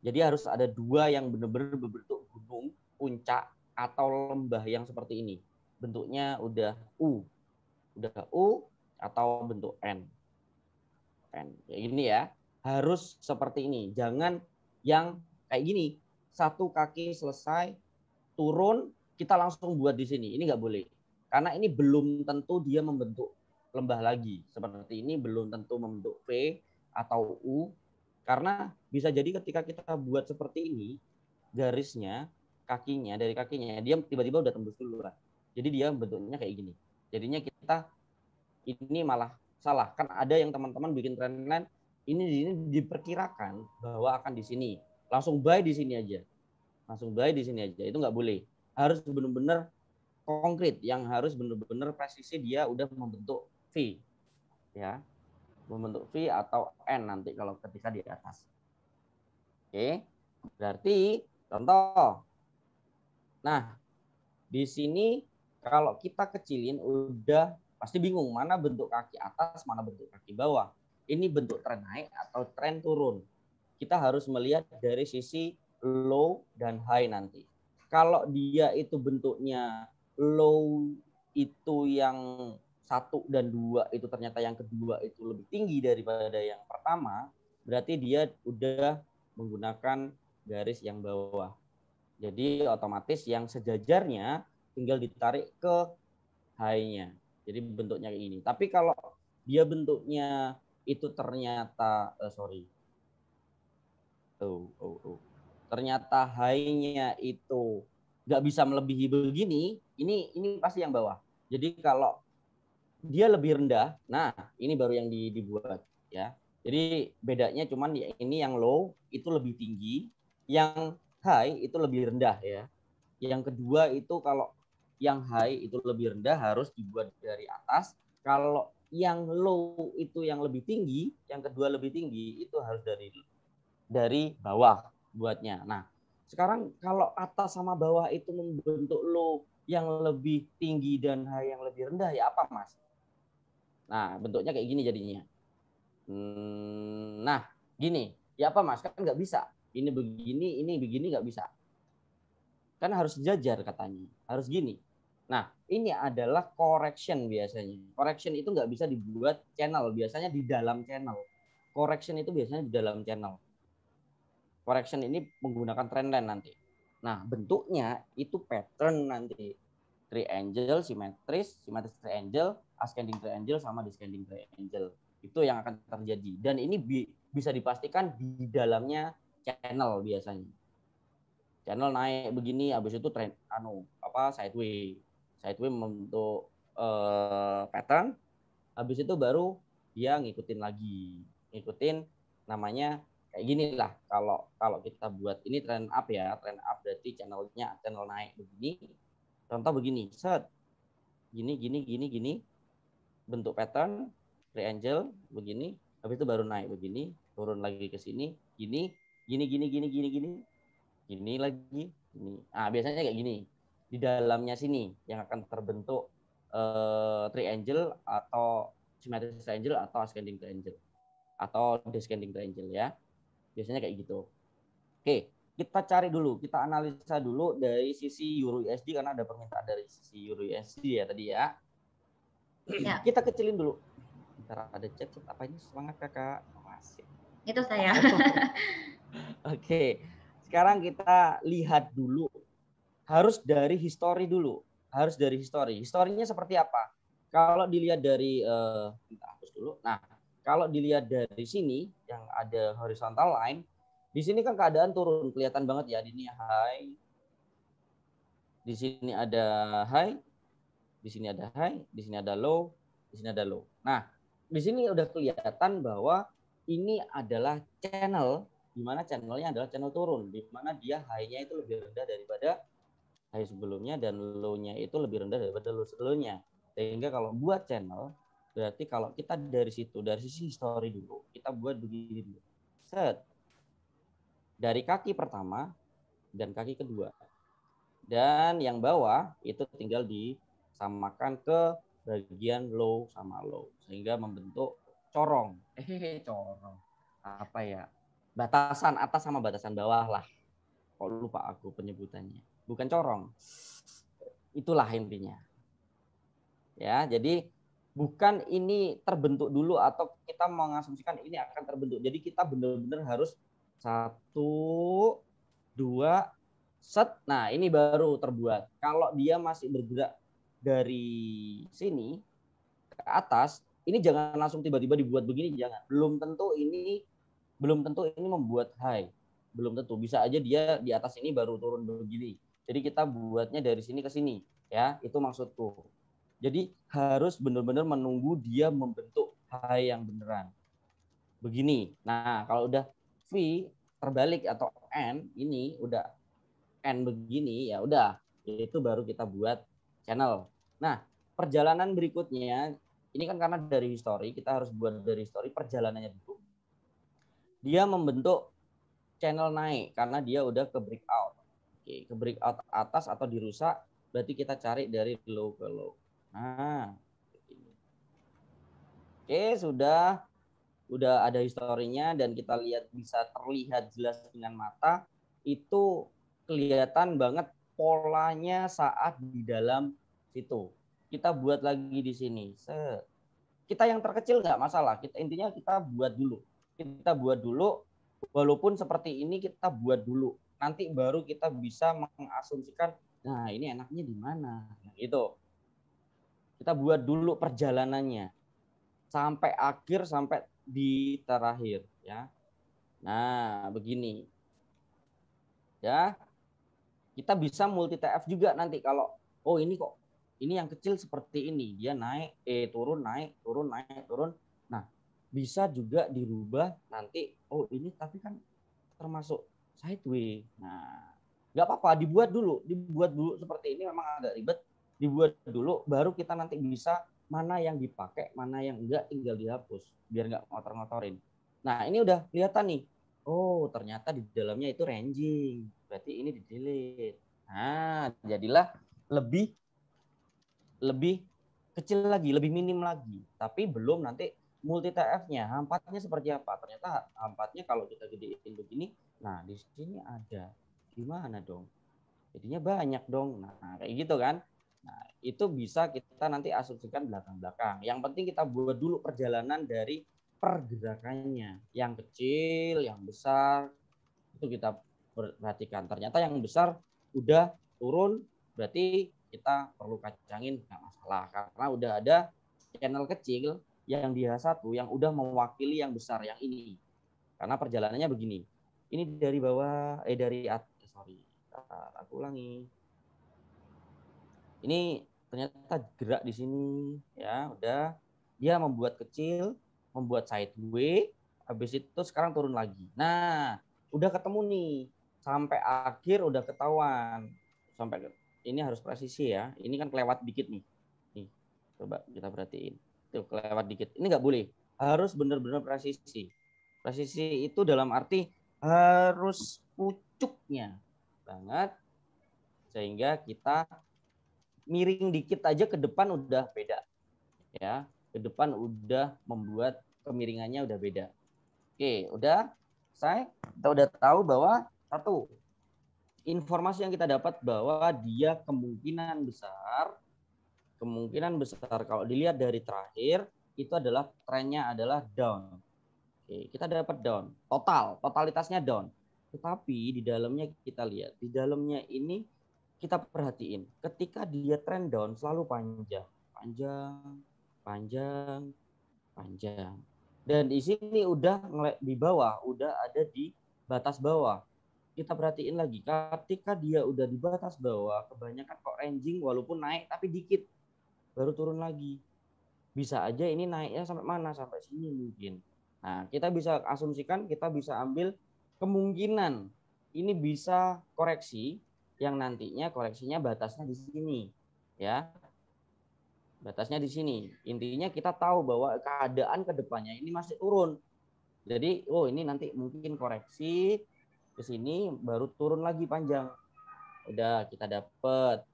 Jadi harus ada 2 yang benar-benar berbentuk gunung, puncak, atau lembah yang seperti ini. Bentuknya udah U atau bentuk N. Kayak gini ya. Harus seperti ini. Jangan yang kayak gini. 1 kaki selesai, turun, kita langsung buat di sini. Ini nggak boleh. Karena ini belum tentu dia membentuk lembah lagi. Seperti ini belum tentu membentuk V atau U. Karena bisa jadi ketika kita buat seperti ini, garisnya, dari kakinya, dia tiba-tiba udah tembus duluan. Jadi dia bentuknya kayak gini. Jadinya kita ini malah salah. Kan ada yang teman-teman bikin trendline, ini diperkirakan bahwa akan di sini. Langsung buy di sini aja. Itu nggak boleh. Harus benar-benar konkret, yang harus benar-benar presisi dia udah membentuk V. Ya. Membentuk V atau N nanti kalau ketika di atas. Oke. Berarti contoh. Nah, di sini kalau kita kecilin udah pasti bingung mana bentuk kaki atas, mana bentuk kaki bawah. Ini bentuk tren naik atau tren turun. Kita harus melihat dari sisi low dan high nanti. Kalau dia itu bentuknya low itu yang 1 dan 2 itu ternyata yang kedua itu lebih tinggi daripada yang pertama, berarti dia udah menggunakan garis yang bawah. Jadi otomatis yang sejajarnya tinggal ditarik ke high-nya. Jadi bentuknya kayak gini. Tapi kalau dia bentuknya itu ternyata ternyata high-nya itu nggak bisa melebihi begini, ini pasti yang bawah. Jadi kalau dia lebih rendah, nah ini baru yang dibuat ya. Jadi bedanya cuman ini yang low itu lebih tinggi, yang high itu lebih rendah ya. Yang kedua itu kalau yang high itu lebih rendah harus dibuat dari atas. Kalau yang low itu yang lebih tinggi, yang kedua lebih tinggi itu harus dari bawah buatnya. Nah, sekarang kalau atas sama bawah itu membentuk low yang lebih tinggi dan high yang lebih rendah, ya apa Mas? Nah, bentuknya kayak gini jadinya. Nah, gini. Ya apa Mas? Kan nggak bisa. Ini begini nggak bisa. Kan harus sejajar katanya. Harus gini. Nah, ini adalah correction biasanya. Correction itu nggak bisa dibuat channel, biasanya di dalam channel. Correction itu biasanya di dalam channel. Correction ini menggunakan trendline nanti. Nah, bentuknya itu pattern nanti. Triangle, simetris triangle, ascending triangle, sama descending triangle. Itu yang akan terjadi. Dan ini bisa dipastikan di dalamnya channel biasanya. Channel naik begini, habis itu trend sideway membentuk pattern, habis itu baru dia ngikutin lagi, namanya kayak gini lah. Kalau kita buat ini trend up ya, trend up berarti channel naik begini, contoh begini, set gini, bentuk pattern triangle begini, habis itu baru naik begini, turun lagi ke sini, gini lagi, ini. Nah, biasanya kayak gini. Di dalamnya sini yang akan terbentuk triangle atau symmetric triangle atau ascending triangle atau descending triangle ya. Biasanya kayak gitu. Oke, kita cari dulu, kita analisa dulu dari sisi Euro USD karena ada permintaan dari sisi Euro USD ya tadi ya. Kita kecilin dulu. Bentar, ada chat apa ini? Semangat Kakak. Masih. Itu saya. Oke. Sekarang kita lihat dulu, harus dari histori dulu, historinya seperti apa. Kalau dilihat dari kita hapus dulu. Nah, kalau dilihat dari sini yang ada horizontal line, di sini kan keadaan turun, kelihatan banget ya. Ini high, di sini ada high, di sini ada high, di sini ada low, di sini ada low. Nah, di sini udah kelihatan bahwa ini adalah channel, di mana channelnya adalah channel turun, di mana dia high-nya itu lebih rendah daripada high sebelumnya dan low-nya itu lebih rendah daripada low sebelumnya. Sehingga kalau buat channel, berarti kalau kita dari situ, dari sisi history dulu, kita buat begini dulu. Set. Dari kaki pertama dan kaki kedua. Dan yang bawah itu tinggal disamakan ke bagian low sama low. Sehingga membentuk corong. Corong. Apa ya? Batasan atas sama batasan bawah lah. Kok lupa aku penyebutannya. Bukan corong. Itulah intinya. Ya, jadi bukan ini terbentuk dulu atau kita mengasumsikan ini akan terbentuk. Jadi kita benar-benar harus 1, 2, set. Nah, ini baru terbuat. Kalau dia masih bergerak dari sini ke atas, ini jangan langsung tiba-tiba dibuat begini, jangan. Belum tentu ini membuat high. Belum tentu, bisa aja dia di atas ini baru turun begini. Jadi kita buatnya dari sini ke sini, ya. Itu maksudku. Jadi harus benar-benar menunggu dia membentuk high yang beneran. Begini. Nah, kalau udah V terbalik atau N, ini udah N begini, ya udah. Itu baru kita buat channel. Nah, perjalanan berikutnya, ini kan karena dari history, kita harus buat dari history perjalanannya dulu. Dia membentuk channel naik karena dia udah ke breakout. Oke, ke breakout atas atau dirusak, berarti kita cari dari low ke low. Nah, oke, sudah ada historinya dan kita lihat, bisa terlihat jelas dengan mata. Itu kelihatan banget polanya saat di dalam situ. Kita buat lagi di sini. Kita yang terkecil nggak masalah. Intinya kita buat dulu. Walaupun seperti ini kita buat dulu. Nanti baru kita bisa mengasumsikan, nah ini enaknya di mana. Nah, itu. Kita buat dulu perjalanannya sampai akhir, sampai di terakhir, ya. Nah, begini. Ya. Kita bisa multi TF juga nanti kalau ini yang kecil seperti ini, dia naik, turun, naik, turun, naik, turun. Nah, bisa juga dirubah nanti, ini tapi kan termasuk sideway. Nah, nggak apa-apa, dibuat dulu seperti ini, memang agak ribet. Dibuat dulu, baru kita nanti bisa mana yang dipakai, mana yang enggak, tinggal dihapus biar nggak ngotor-ngotorin. Nah, ini udah kelihatan nih. Oh, ternyata di dalamnya itu ranging. Berarti ini di delete. Nah, jadilah lebih kecil lagi, lebih minim lagi. Tapi belum nanti multi TF-nya. Hampatnya seperti apa? Ternyata hampatnya kalau kita gedein begini, nah di sini ada. Gimana dong? Jadinya banyak dong. Nah, kayak gitu kan. Nah, itu bisa kita nanti asumsikan belakang-belakang. Yang penting kita buat dulu perjalanan dari pergerakannya. Yang kecil, yang besar, itu kita perhatikan. Ternyata yang besar udah turun, berarti kita perlu kacangin, nggak masalah. Karena udah ada channel kecil yang dia satu, yang udah mewakili yang besar, yang ini. Karena perjalanannya begini. Ini dari bawah, dari atas, sorry. Aku ulangi. Ini ternyata gerak di sini, ya udah. Dia membuat kecil, membuat sideway, habis itu sekarang turun lagi. Nah, udah ketemu nih, sampai akhir udah ketahuan. Sampai ini harus presisi ya. Ini kan kelewat dikit nih. Nih, coba kita perhatiin. Tuh kelewat dikit. Ini nggak boleh. Harus benar-benar presisi. Presisi itu dalam arti harus pucuknya banget, sehingga kita miring dikit aja ke depan udah beda, ya, ke depan udah membuat kemiringannya udah beda. Oke, udah kita udah tahu bahwa satu, informasi yang kita dapat bahwa dia kemungkinan besar kalau dilihat dari terakhir itu adalah trennya adalah down. Oke, kita dapat down, totalitasnya down. Tetapi di dalamnya kita lihat, di dalamnya ini kita perhatiin, ketika dia trend down selalu panjang. Dan di sini udah di bawah, udah ada di batas bawah. Kita perhatiin lagi, ketika dia udah di batas bawah, kebanyakan kok ranging walaupun naik tapi dikit, baru turun lagi. Bisa aja ini naiknya sampai mana, sampai sini mungkin. Nah, kita bisa asumsikan, kita bisa ambil kemungkinan ini bisa koreksi yang nantinya koreksinya batasnya di sini, ya. Batasnya di sini. Intinya kita tahu bahwa keadaan kedepannya ini masih turun. Jadi, ini nanti mungkin koreksi ke sini baru turun lagi panjang. Udah kita dapat.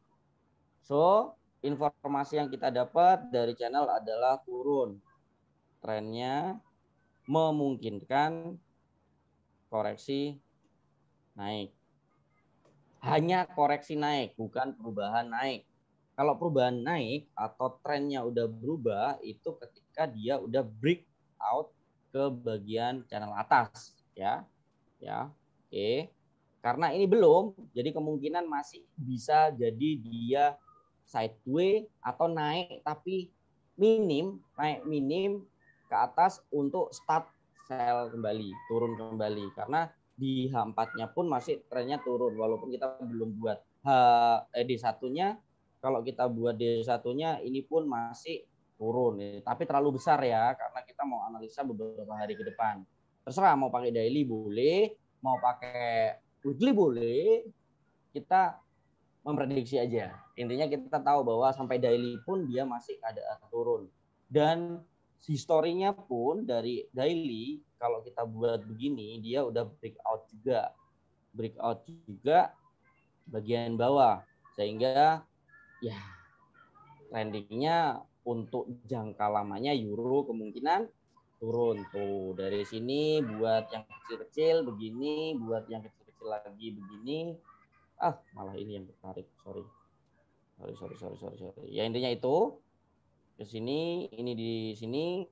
So, informasi yang kita dapat dari channel adalah turun. Trennya memungkinkan koreksi naik. Hanya koreksi naik, bukan perubahan naik. Kalau perubahan naik atau trennya udah berubah, itu ketika dia udah break out ke bagian channel atas, ya. Oke. Karena ini belum, jadi kemungkinan masih bisa jadi dia sideway atau naik tapi naik minim ke atas untuk start sell kembali, turun kembali. Karena di H4-nya pun masih trennya turun walaupun kita belum buat D1-nya. Kalau kita buat D1-nya ini pun masih turun, tapi terlalu besar ya, karena kita mau analisa beberapa hari ke depan. Terserah mau pakai daily boleh, mau pakai weekly boleh, kita memprediksi aja. Intinya kita tahu bahwa sampai daily pun dia masih keadaan turun. Dan historinya pun dari daily, kalau kita buat begini, dia udah breakout juga bagian bawah, sehingga ya trendingnya untuk jangka lamanya euro kemungkinan turun tuh dari sini, buat yang kecil-kecil begini, buat yang kecil-kecil lagi begini. Malah ini yang tertarik, sorry. Ya intinya itu ke sini, ini di sini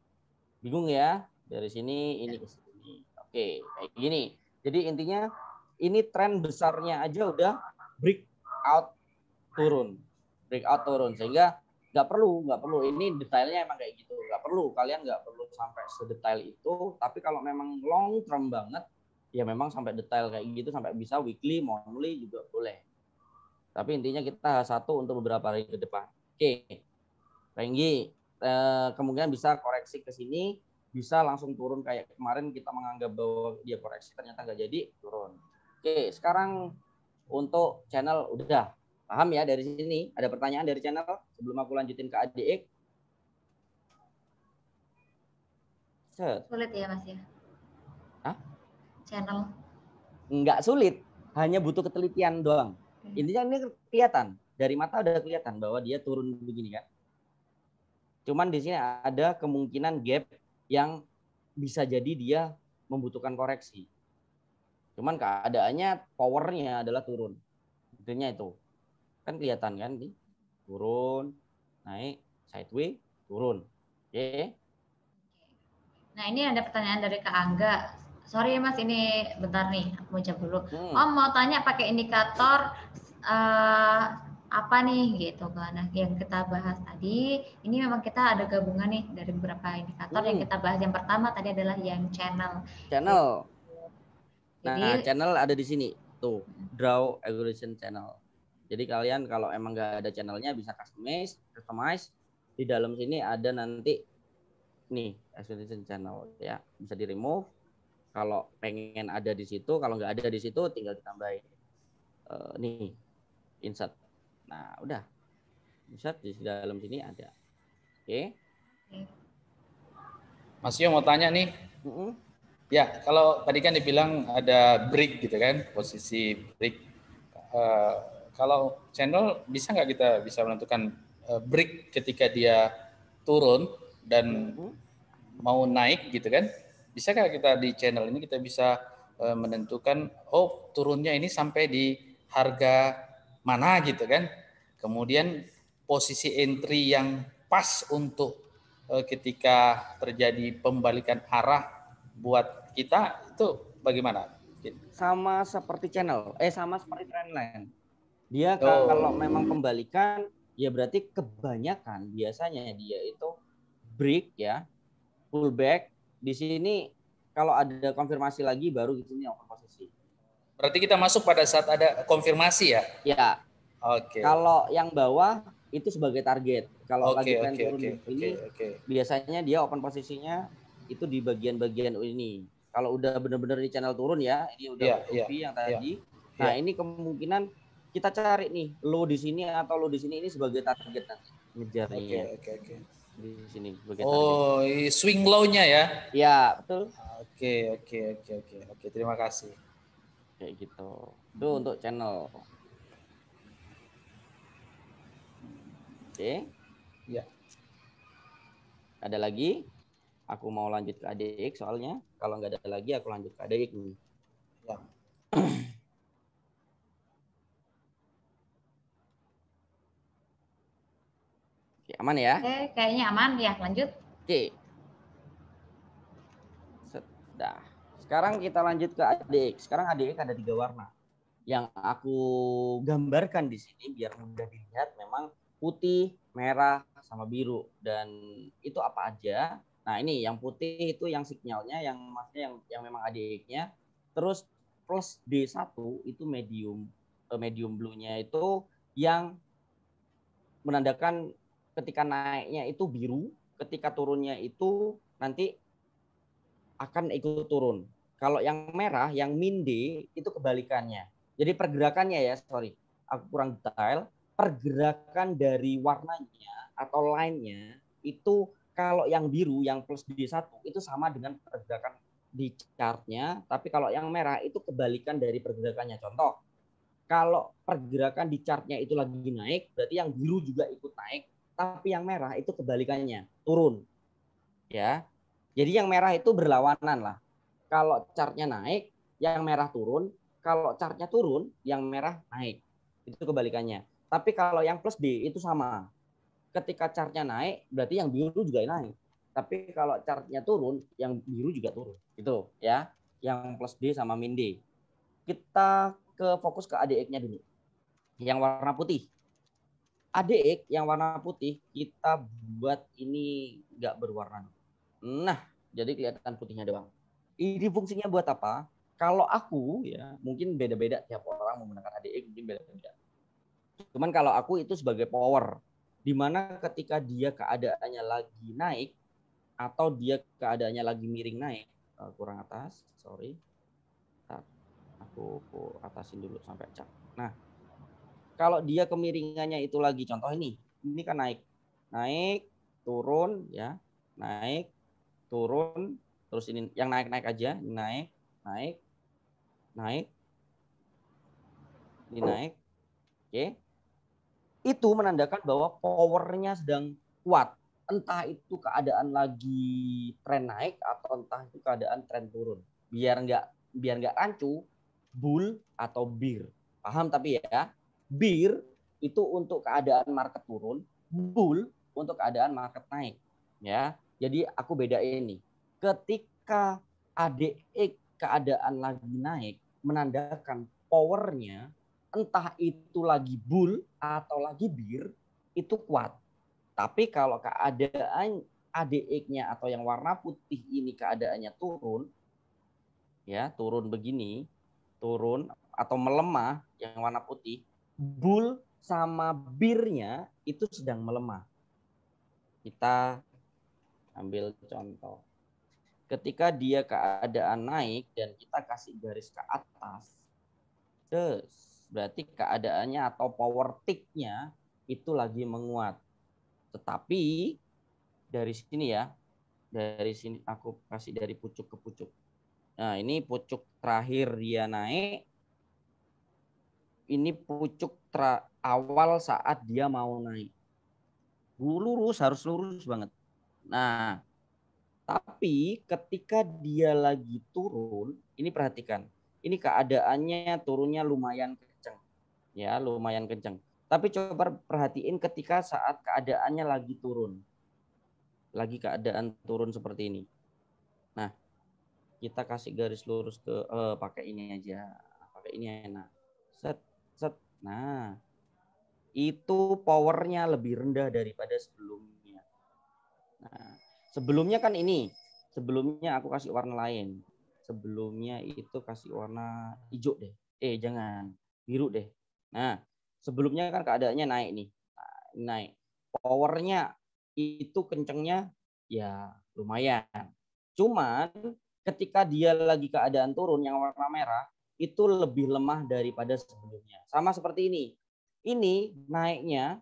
bingung ya, dari sini ini ke sini. Oke, kayak gini. Jadi intinya ini tren besarnya aja udah breakout turun, sehingga nggak perlu ini detailnya emang kayak gitu, kalian nggak perlu sampai sedetail itu. Tapi kalau memang long term banget ya memang sampai detail kayak gitu, sampai bisa weekly, monthly juga boleh. Tapi intinya kita satu untuk beberapa hari ke depan. Oke, Renggi, kemungkinan bisa koreksi ke sini, bisa langsung turun kayak kemarin kita menganggap bahwa dia koreksi, ternyata nggak jadi, turun. Oke, sekarang untuk channel udah paham ya dari sini. Ada pertanyaan dari channel sebelum aku lanjutin ke ADX? Sulit ya Mas ya? Hah? Channel? Nggak sulit, hanya butuh ketelitian doang. Intinya ini kelihatan, dari mata udah kelihatan bahwa dia turun begini kan. Cuman di sini ada kemungkinan gap yang bisa jadi dia membutuhkan koreksi. Cuman keadaannya powernya adalah turun. Intinya itu. Kan kelihatan kan nih. turun, naik, sideways, turun. Oke. Nah, ini ada pertanyaan dari Kak Angga. Sorry Mas, ini bentar nih, aku mau jawab dulu. Om mau tanya pakai indikator apa nih gitu kan. Nah, yang kita bahas tadi, ini memang kita ada gabungan nih dari beberapa indikator yang kita bahas. Yang pertama tadi adalah yang channel. Channel. Nah, Jadi, channel ada di sini. Tuh, draw evaluation channel. Jadi kalian kalau emang nggak ada channelnya bisa customize. Di dalam sini ada nanti nih evaluation channel ya, bisa di remove. Kalau pengen ada di situ, kalau nggak ada di situ tinggal ditambahin nih insert. Nah, udah insert di dalam sini ada. Oke. Mas Yo mau tanya nih. Ya, kalau tadi kan dibilang ada break gitu kan, posisi break. Kalau channel bisa nggak kita bisa menentukan break ketika dia turun dan mau naik gitu kan? Bisa nggak kita di channel ini kita bisa menentukan oh turunnya ini sampai di harga mana gitu kan? Kemudian posisi entry yang pas untuk ketika terjadi pembalikan arah buat kita itu bagaimana? Sama seperti channel, sama seperti trendline. Dia kalau memang pembalikan, ya berarti kebanyakan biasanya dia itu break ya, pullback. Di sini kalau ada konfirmasi lagi baru di sini open posisi. Berarti kita masuk pada saat ada konfirmasi ya? Ya. Oke. Kalau yang bawah itu sebagai target. Kalau lagi tren turun ini, biasanya dia open posisinya itu di bagian-bagian ini. Kalau udah benar-benar di channel turun ya, ini udah yang tadi. Nah, ini kemungkinan kita cari nih low di sini atau low di sini ini sebagai target nanti ngejarnya. Oke. Di sini sebagai target. Swing low-nya ya? Ya, betul. Oke. Terima kasih. Kayak gitu. Itu untuk channel. Oke. Ya. Ada lagi? Aku mau lanjut ke ADX soalnya. Kalau nggak ada lagi, aku lanjut ke ADX nih. Ya. Oke, aman ya? Oke, kayaknya aman ya. Lanjut. Oke. Sudah. Sekarang kita lanjut ke ADX. Sekarang ADX ada 3 warna. Yang aku gambarkan di sini biar mudah dilihat memang putih, merah, sama biru. Dan itu apa aja? Nah, ini yang putih itu yang signalnya, yang maksudnya yang memang ADX-nya. Terus plus D1 itu medium blue-nya itu yang menandakan ketika naiknya itu biru, ketika turunnya itu nanti akan ikut turun. Kalau yang merah, yang min D itu kebalikannya. Jadi pergerakannya ya, sorry, aku kurang detail. Pergerakan dari warnanya atau line-nya itu kalau yang biru, yang plus D1 itu sama dengan pergerakan di chartnya, tapi kalau yang merah itu kebalikan dari pergerakannya. Contoh, kalau pergerakan di chartnya itu lagi naik, berarti yang biru juga ikut naik, tapi yang merah itu kebalikannya, turun. Ya, jadi yang merah itu berlawanan lah. Kalau chartnya naik, yang merah turun. Kalau chartnya turun, yang merah naik. Itu kebalikannya. Tapi kalau yang plus D itu sama. Ketika chartnya naik, berarti yang biru juga naik. Tapi kalau chartnya turun, yang biru juga turun. Itu ya, yang plus D sama min D. Kita fokus ke ADX-nya dulu. Yang warna putih. ADX yang warna putih, kita buat ini nggak berwarna. Nah, jadi kelihatan putihnya doang. Ini fungsinya buat apa? Kalau aku ya, mungkin beda-beda tiap orang menggunakan ADX, mungkin beda-beda. Cuman kalau aku itu sebagai power. Dimana ketika dia keadaannya lagi naik atau dia keadaannya lagi miring naik, kurang atas, sorry, aku atasin dulu sampai cap. Nah, kalau dia kemiringannya itu lagi, contoh ini kan naik, turun ya, naik, turun, terus ini yang naik aja, naik, ini naik, oke. Itu menandakan bahwa powernya sedang kuat. Entah itu keadaan lagi tren naik atau entah itu keadaan tren turun. Biar nggak rancu, bull atau bear. Paham tapi ya? Bear itu untuk keadaan market turun, bull untuk keadaan market naik. Ya, jadi aku bedain nih. Ketika ADX keadaan lagi naik, menandakan powernya entah itu lagi bull atau lagi bear itu kuat. Tapi kalau keadaan ADX-nya atau yang warna putih ini keadaannya turun, ya turun begini, turun atau melemah yang warna putih, bull sama bear-nya itu sedang melemah. Kita ambil contoh. Ketika dia keadaan naik dan kita kasih garis ke atas, berarti keadaannya atau power tick-nya itu lagi menguat. Tetapi dari sini ya, dari sini aku kasih dari pucuk ke pucuk. Nah, ini pucuk terakhir dia naik. Ini pucuk awal saat dia mau naik. Lurus, harus lurus banget. Nah, tapi ketika dia lagi turun, ini perhatikan. Ini keadaannya turunnya lumayan kenceng. Ya, lumayan kenceng. Tapi coba perhatiin ketika saat keadaannya lagi turun. Lagi keadaan turun seperti ini. Nah, kita kasih garis lurus ke pakai ini aja. Pakai ini enak. Set, set. Nah, itu powernya lebih rendah daripada sebelumnya. Nah, sebelumnya kan ini. Sebelumnya aku kasih warna lain. Sebelumnya itu kasih warna hijau deh. Jangan. Biru deh. Nah, sebelumnya kan keadaannya naik nih. Nah, naik. Powernya itu kencengnya ya lumayan. Cuman ketika dia lagi keadaan turun yang warna merah, itu lebih lemah daripada sebelumnya. Sama seperti ini. Ini naiknya,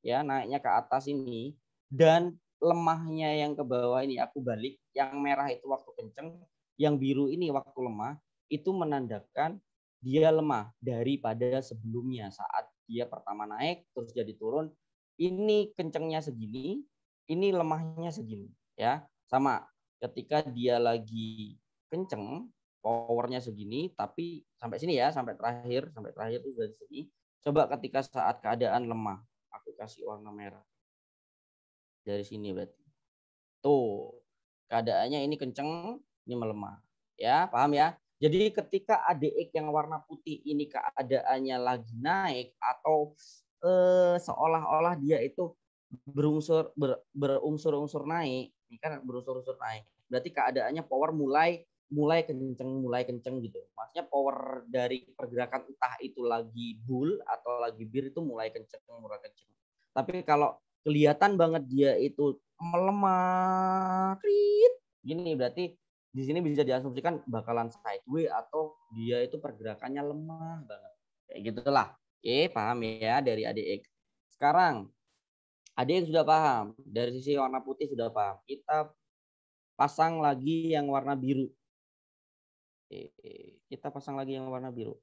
ya naiknya ke atas ini, dan lemahnya yang ke bawah ini aku balik, yang merah itu waktu kenceng, yang biru ini waktu lemah, itu menandakan dia lemah daripada sebelumnya saat dia pertama naik terus jadi turun. Ini kencengnya segini, ini lemahnya segini, ya sama. Ketika dia lagi kenceng, powernya segini, tapi sampai sini ya, sampai terakhir itu dari sini. Coba ketika saat keadaan lemah, aku kasih warna merah. Dari sini berarti. Tuh, keadaannya ini kenceng, ini melemah. Ya, paham ya? Jadi ketika ADX yang warna putih ini keadaannya lagi naik atau seolah-olah dia itu berunsur-unsur naik, ini kan berunsur-unsur naik. Berarti keadaannya power mulai kenceng gitu. Maksudnya power dari pergerakan entah itu lagi bull atau lagi bear itu mulai kenceng. Tapi kalau kelihatan banget dia itu melemah, gini berarti di sini bisa diasumsikan bakalan sideways atau dia itu pergerakannya lemah banget. Kayak gitulah. Oke, paham ya dari ADX. Sekarang ADX sudah paham, dari sisi warna putih sudah paham. Kita pasang lagi yang warna biru. Kita pasang lagi yang warna biru.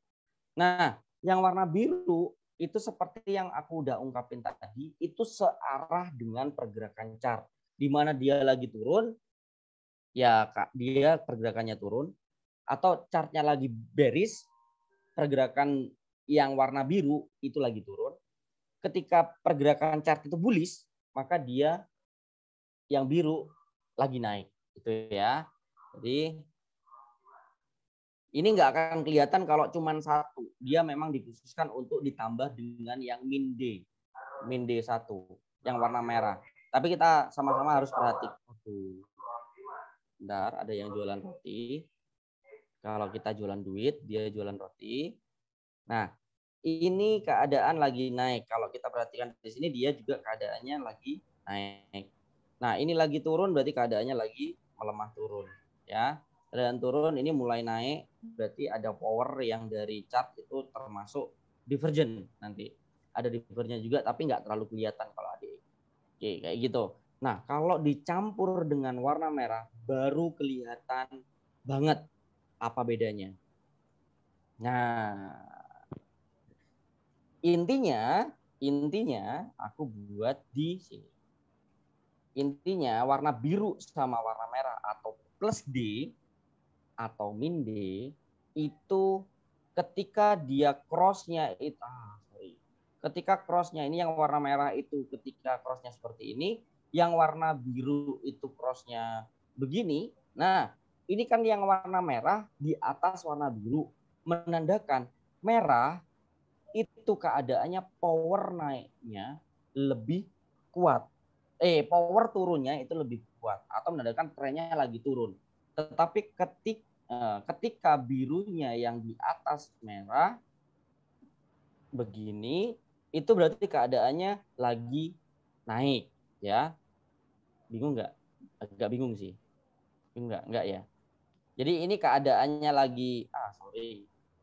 Nah, yang warna biru itu seperti yang aku udah ungkapin tadi, itu searah dengan pergerakan chart. Di mana dia lagi turun, ya dia pergerakannya turun. Atau chartnya lagi bearish, pergerakan yang warna biru itu lagi turun. Ketika pergerakan chart itu bullish, maka dia yang biru lagi naik. Gitu ya. Jadi ini nggak akan kelihatan kalau cuma satu. Dia memang dikhususkan untuk ditambah dengan yang min D 1 yang warna merah. Tapi kita sama-sama harus perhatikan. Bentar, ada yang jualan roti. Kalau kita jualan duit, dia jualan roti. Nah, ini keadaan lagi naik. Kalau kita perhatikan di sini, dia juga keadaannya lagi naik. Nah, ini lagi turun, berarti keadaannya lagi melemah turun. Ya, keadaan turun ini mulai naik, berarti ada power yang dari chart itu termasuk divergent nanti. Ada divergent juga, tapi nggak terlalu kelihatan kalau ada. Oke, kayak gitu. Nah, kalau dicampur dengan warna merah, baru kelihatan banget apa bedanya. Nah, intinya aku buat di sini. Intinya warna biru sama warna merah atau plus D atau min D itu ketika dia crossnya itu ketika crossnya ini yang warna merah itu ketika crossnya seperti ini, yang warna biru itu crossnya begini. Nah, ini kan yang warna merah di atas warna biru, menandakan merah itu keadaannya power naiknya lebih kuat. Power turunnya itu lebih kuat atau menandakan trennya lagi turun. Tetapi ketika birunya yang di atas merah begini, itu berarti keadaannya lagi naik, ya. Bingung nggak? Agak bingung sih. Bingung nggak ya? Jadi ini keadaannya lagi,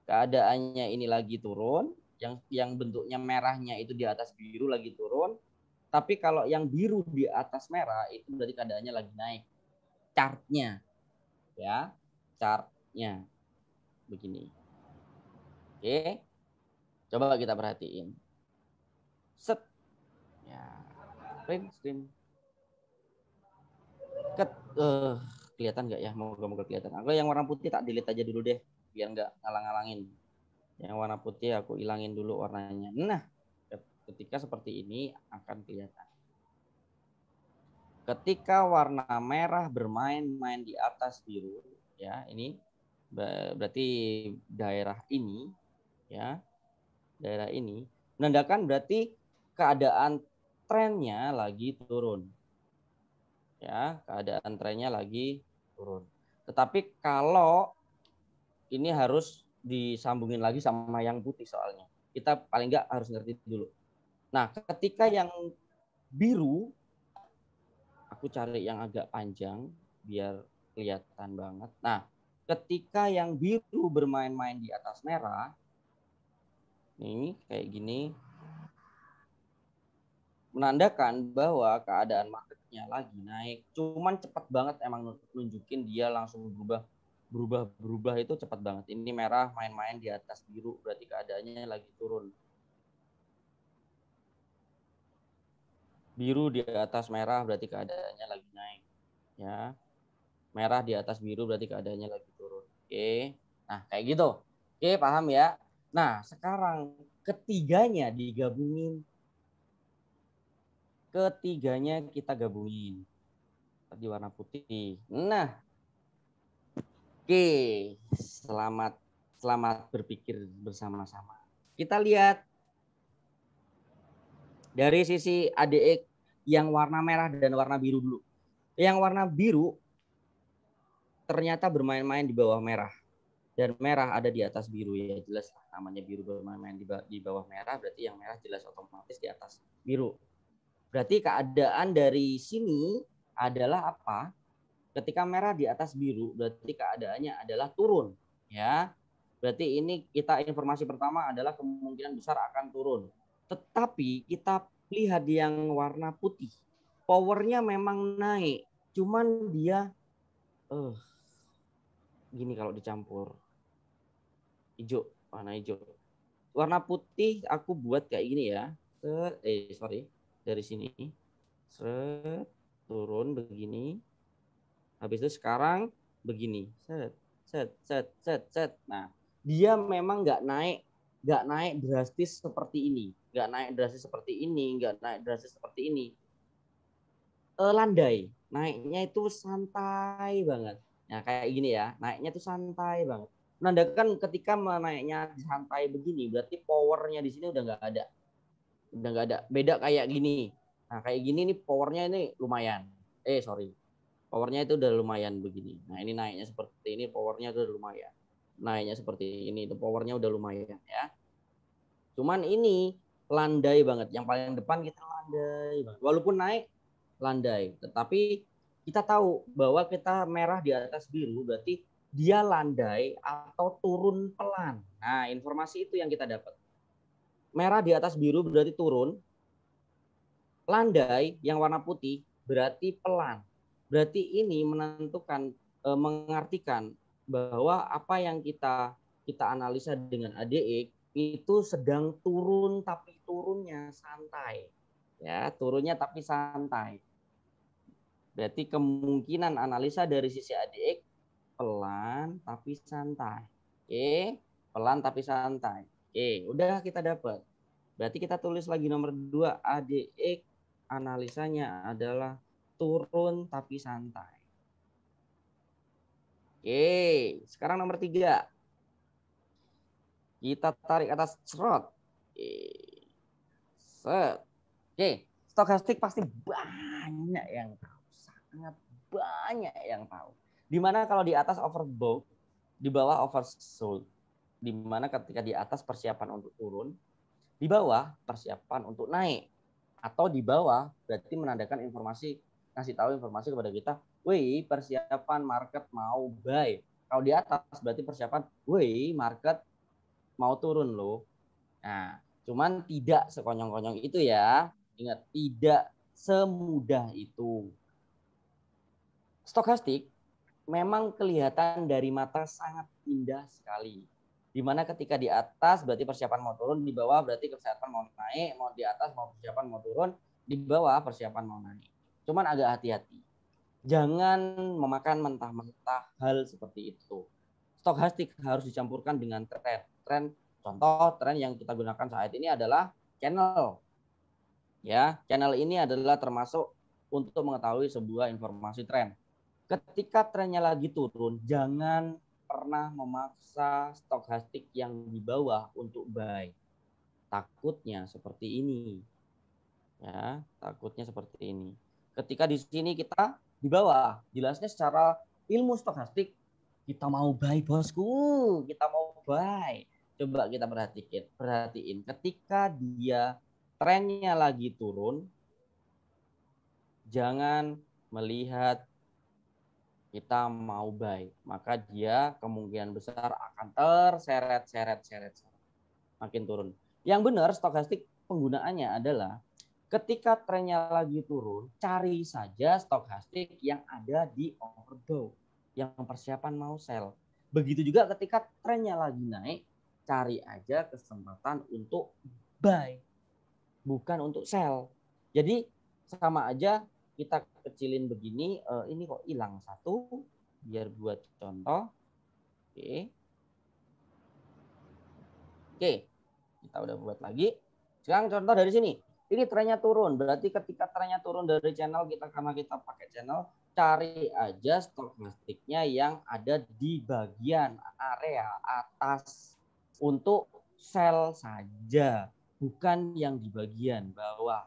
keadaannya ini lagi turun, yang bentuknya merahnya itu di atas biru lagi turun. Tapi kalau yang biru di atas merah itu berarti keadaannya lagi naik. Chartnya, ya, chartnya begini. Oke. Coba kita perhatiin. Set. Ya. Screen. Kelihatan nggak ya? Moga-moga kelihatan. Aku yang warna putih tak delete aja dulu deh, biar nggak ngalang-ngalangin. Yang warna putih aku ilangin dulu warnanya. Nah, ketika seperti ini akan kelihatan. Ketika warna merah bermain-main di atas biru, ya ini berarti daerah ini, ya. Daerah ini menandakan berarti keadaan trennya lagi turun. Ya, keadaan trennya lagi turun. Tetapi kalau ini harus disambungin lagi sama yang putih soalnya. Kita paling nggak harus ngerti dulu. Nah, ketika yang biru, aku cari yang agak panjang biar kelihatan banget. Nah, ketika yang biru bermain-main di atas merah, ini kayak gini, menandakan bahwa keadaan marketnya lagi naik. Cuman cepat banget emang nunjukin dia langsung berubah itu cepat banget. Ini merah main-main di atas biru, berarti keadaannya lagi turun. Biru di atas merah berarti keadaannya lagi naik. Ya. Merah di atas biru berarti keadaannya lagi turun. Oke. Nah, kayak gitu. Oke, paham ya? Nah, sekarang ketiganya digabungin. Ketiganya kita gabungin. Tadi warna putih. Nah, oke. Selamat berpikir bersama-sama. Kita lihat dari sisi ADX yang warna merah dan warna biru dulu. Yang warna biru ternyata bermain-main di bawah merah. Dan merah ada di atas biru, ya jelas namanya biru bermain-main di bawah merah, berarti yang merah jelas otomatis di atas biru. Berarti keadaan dari sini adalah apa? Ketika merah di atas biru, berarti keadaannya adalah turun, ya. Berarti ini informasi pertama adalah kemungkinan besar akan turun. Tetapi kita lihat yang warna putih, powernya memang naik, cuman dia gini kalau dicampur hijau, warna hijau. Warna putih aku buat kayak gini ya. Dari sini. Turun begini. Habis itu sekarang begini. Set. Nah, dia memang nggak naik drastis seperti ini. Nggak naik drastis seperti ini. Landai. Naiknya itu santai banget. Nah, kayak gini ya, naiknya tuh santai banget. Menandakan ketika naiknya santai begini, berarti powernya di sini udah nggak ada. Beda kayak gini. Nah, kayak gini nih powernya ini lumayan. Powernya itu udah lumayan begini. Nah, ini naiknya seperti ini, powernya udah lumayan. Naiknya seperti ini, powernya udah lumayan ya. Cuman ini landai banget. Yang paling depan kita landai banget. Walaupun naik, landai. Tetapi kita tahu bahwa kita merah di atas biru berarti dia landai atau turun pelan. Nah, informasi itu yang kita dapat. Merah di atas biru berarti turun. Landai yang warna putih berarti pelan. Berarti ini menentukan, mengartikan bahwa apa yang kita analisa dengan ADX itu sedang turun tapi turunnya santai. Ya, turunnya tapi santai. Berarti kemungkinan analisa dari sisi ADX pelan tapi santai. Oke, pelan tapi santai. Oke, udah kita dapat. Berarti kita tulis lagi nomor 2, ADX analisanya adalah turun tapi santai. Oke, sekarang nomor 3. Kita tarik atas cerot. Set. Oke, stokastik pasti banyak yang tahu. Sangat banyak yang tahu. Dimana kalau di atas overbought, di bawah oversold. Dimana ketika di atas persiapan untuk turun, di bawah persiapan untuk naik. Atau di bawah berarti menandakan informasi, ngasih tahu informasi kepada kita, wih persiapan market mau buy. Kalau di atas berarti persiapan, wih market mau turun loh. Nah, cuman tidak sekonyong-konyong itu ya. Ingat, tidak semudah itu. Stokastik memang kelihatan dari mata sangat indah sekali. Dimana ketika di atas berarti persiapan mau turun, di bawah berarti persiapan mau naik, mau di atas mau persiapan mau turun, di bawah persiapan mau naik. Cuman agak hati-hati. Jangan memakan mentah-mentah hal seperti itu. Stokastik harus dicampurkan dengan tren. Contoh tren yang kita gunakan saat ini adalah channel. Ya, channel ini adalah termasuk untuk mengetahui sebuah informasi tren. Ketika trennya lagi turun, jangan pernah memaksa stokastik yang di bawah untuk buy. Takutnya seperti ini. Ya, takutnya seperti ini. Ketika di sini kita di bawah, jelasnya secara ilmu stokastik kita mau buy bosku, kita mau buy. Coba kita perhatiin ketika dia trennya lagi turun, jangan melihat kita mau buy, maka dia kemungkinan besar akan terseret makin turun. Yang benar stokastik penggunaannya adalah ketika trennya lagi turun, cari saja stokastik yang ada di overbought, yang persiapan mau sell. Begitu juga ketika trennya lagi naik, cari aja kesempatan untuk buy, bukan untuk sell. Jadi sama aja kita kecilin begini, ini kok hilang satu, biar buat contoh. Oke, kita udah buat lagi. Sekarang contoh dari sini. Ini trennya turun, berarti ketika trennya turun dari channel kita, karena kita pakai channel, cari aja stokastiknya yang ada di bagian area atas untuk sell saja, bukan yang di bagian bawah.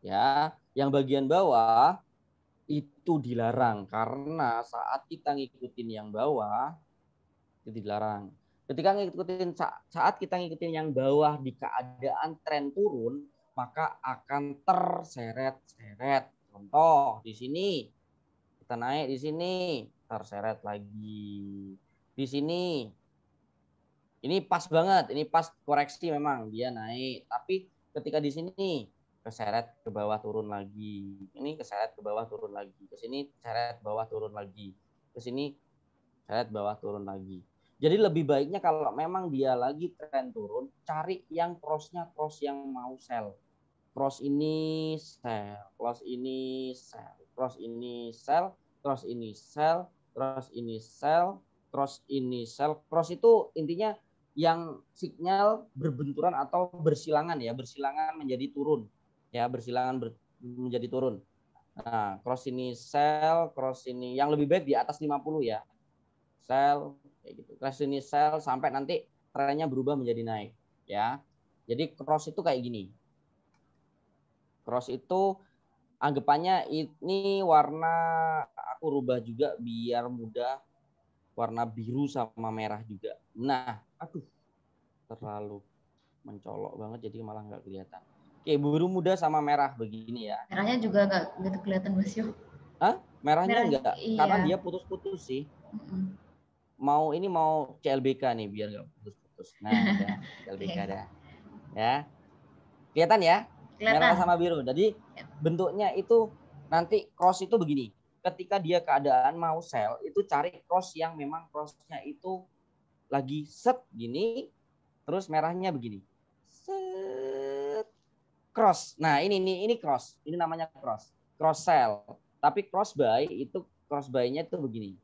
Ya, yang bagian bawah itu dilarang karena saat kita ngikutin yang bawah itu dilarang. Ketika saat kita ngikutin yang bawah di keadaan tren turun, maka akan terseret-seret. Contoh di sini kita naik, di sini terseret lagi. Di sini ini pas banget, ini pas koreksi memang dia naik, tapi ketika di sini keseret ke bawah turun lagi. Ini keseret ke bawah turun lagi. Ke sini seret bawah turun lagi. Ke sini seret bawah turun lagi. Jadi lebih baiknya kalau memang dia lagi tren turun, cari yang cross-nya cross yang mau sell. Cross ini sell, cross ini sell, cross ini sell, cross ini sell, cross ini sell, cross ini sell. Cross itu intinya yang sinyal berbenturan atau bersilangan ya, bersilangan menjadi turun. Ya, bersilangan menjadi turun. Nah, cross ini sell, cross ini yang lebih baik di atas 50 ya. Sell kayak gitu. Cross ini sell sampai nanti trennya berubah menjadi naik, ya. Jadi cross itu kayak gini. Cross itu anggapannya ini warna aku rubah juga biar mudah, warna biru sama merah juga. Nah, aduh, terlalu mencolok banget jadi malah nggak kelihatan. Oke, biru muda sama merah begini ya. Merahnya juga nggak gitu kelihatan Mas Yo. Hah? Merahnya enggak? Iya. Karena dia putus-putus sih. Mau CLBK nih biar nggak putus-putus. Nah, ya, CLBK dah. Ya. Kelihatan ya? Kelihatan. Merah sama biru. Jadi bentuknya itu nanti cross itu begini. Ketika dia keadaan mau sell, itu cari cross yang memang crossnya itu lagi set gini, terus merahnya begini. Set. Cross. Nah, ini cross. Ini namanya cross. Cross sell. Tapi cross buy itu cross buy-nya itu begini.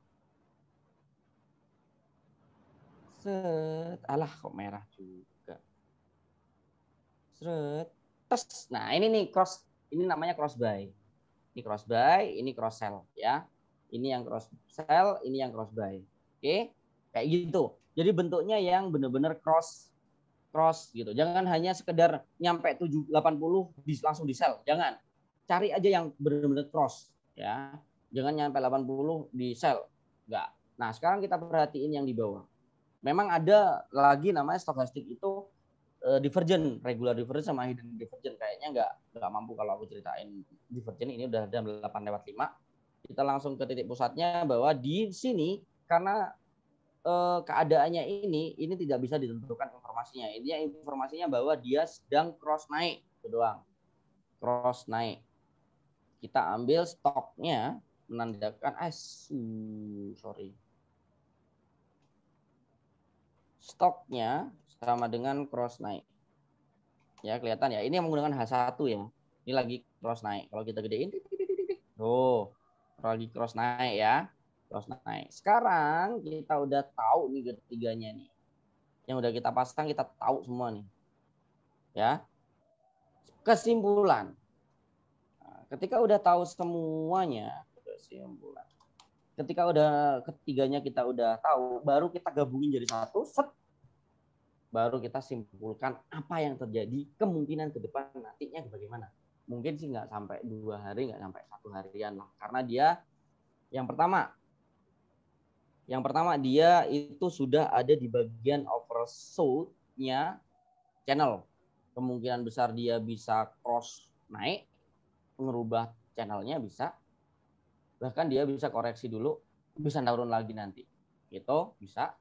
Set. Alah kok merah juga. Seret. Tes. Nah, ini nih ini namanya cross buy. Ini cross buy, ini cross sell ya. Ini yang cross sell, ini yang cross buy. Oke? Kayak gitu. Jadi bentuknya yang benar-benar cross gitu. Jangan hanya sekedar nyampe 80 langsung di sell. Jangan. Cari aja yang benar-benar cross ya. Jangan nyampe 80 di sell. Enggak. Nah, sekarang kita perhatiin yang di bawah. Memang ada lagi namanya stochastic itu divergent, regular divergent sama hidden divergent. Kayaknya nggak mampu kalau aku ceritain divergent. Ini udah ada 8/5. Kita langsung ke titik pusatnya bahwa di sini karena keadaannya ini tidak bisa ditentukan informasinya. Ini informasinya bahwa dia sedang cross naik, itu doang. Cross naik. Kita ambil stoknya menandakan stoknya sama dengan cross naik. Ya, kelihatan ya. Ini yang menggunakan H1 ya. Ini lagi cross naik. Kalau kita gedein, lagi cross naik ya. Cross naik. Sekarang kita udah tahu nih ketiganya nih. Yang udah kita pasang, kita tahu semua nih. Ya. Kesimpulan. Nah, ketika udah tahu semuanya, kesimpulan. Ketika udah ketiganya kita udah tahu, baru kita gabungin jadi satu, baru kita simpulkan apa yang terjadi, kemungkinan ke depan nantinya bagaimana. Mungkin sih nggak sampai 2 hari, nggak sampai 1 harian lah. Karena dia yang pertama dia itu sudah ada di bagian oversold-nya channel. Kemungkinan besar dia bisa cross naik, merubah channelnya bisa. Bahkan dia bisa koreksi dulu, bisa turun lagi nanti. Itu bisa.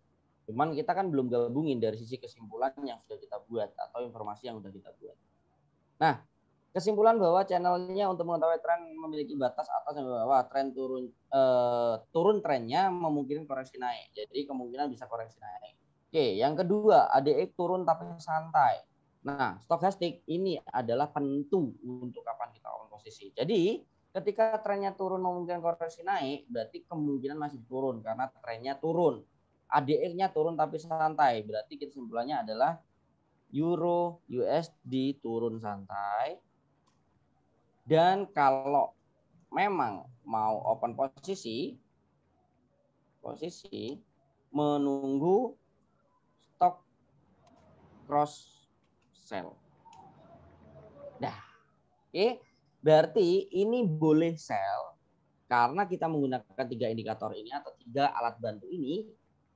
Cuman kita kan belum gabungin dari sisi kesimpulan yang sudah kita buat atau informasi yang sudah kita buat. Nah, kesimpulan bahwa channelnya untuk mengetahui tren memiliki batas atas dan bawah, tren turun trennya memungkinkan koreksi naik. Jadi kemungkinan bisa koreksi naik. Oke, yang kedua, ADX turun tapi santai. Nah, stokastik ini adalah penentu untuk kapan kita on posisi. Jadi, ketika trennya turun memungkinkan koreksi naik, berarti kemungkinan masih turun karena trennya turun. ADX-nya turun tapi santai. Berarti kesimpulannya adalah Euro USD turun santai. Dan kalau memang mau open posisi menunggu stok cross sell. Nah, oke. Berarti ini boleh sell karena kita menggunakan 3 indikator ini atau 3 alat bantu ini.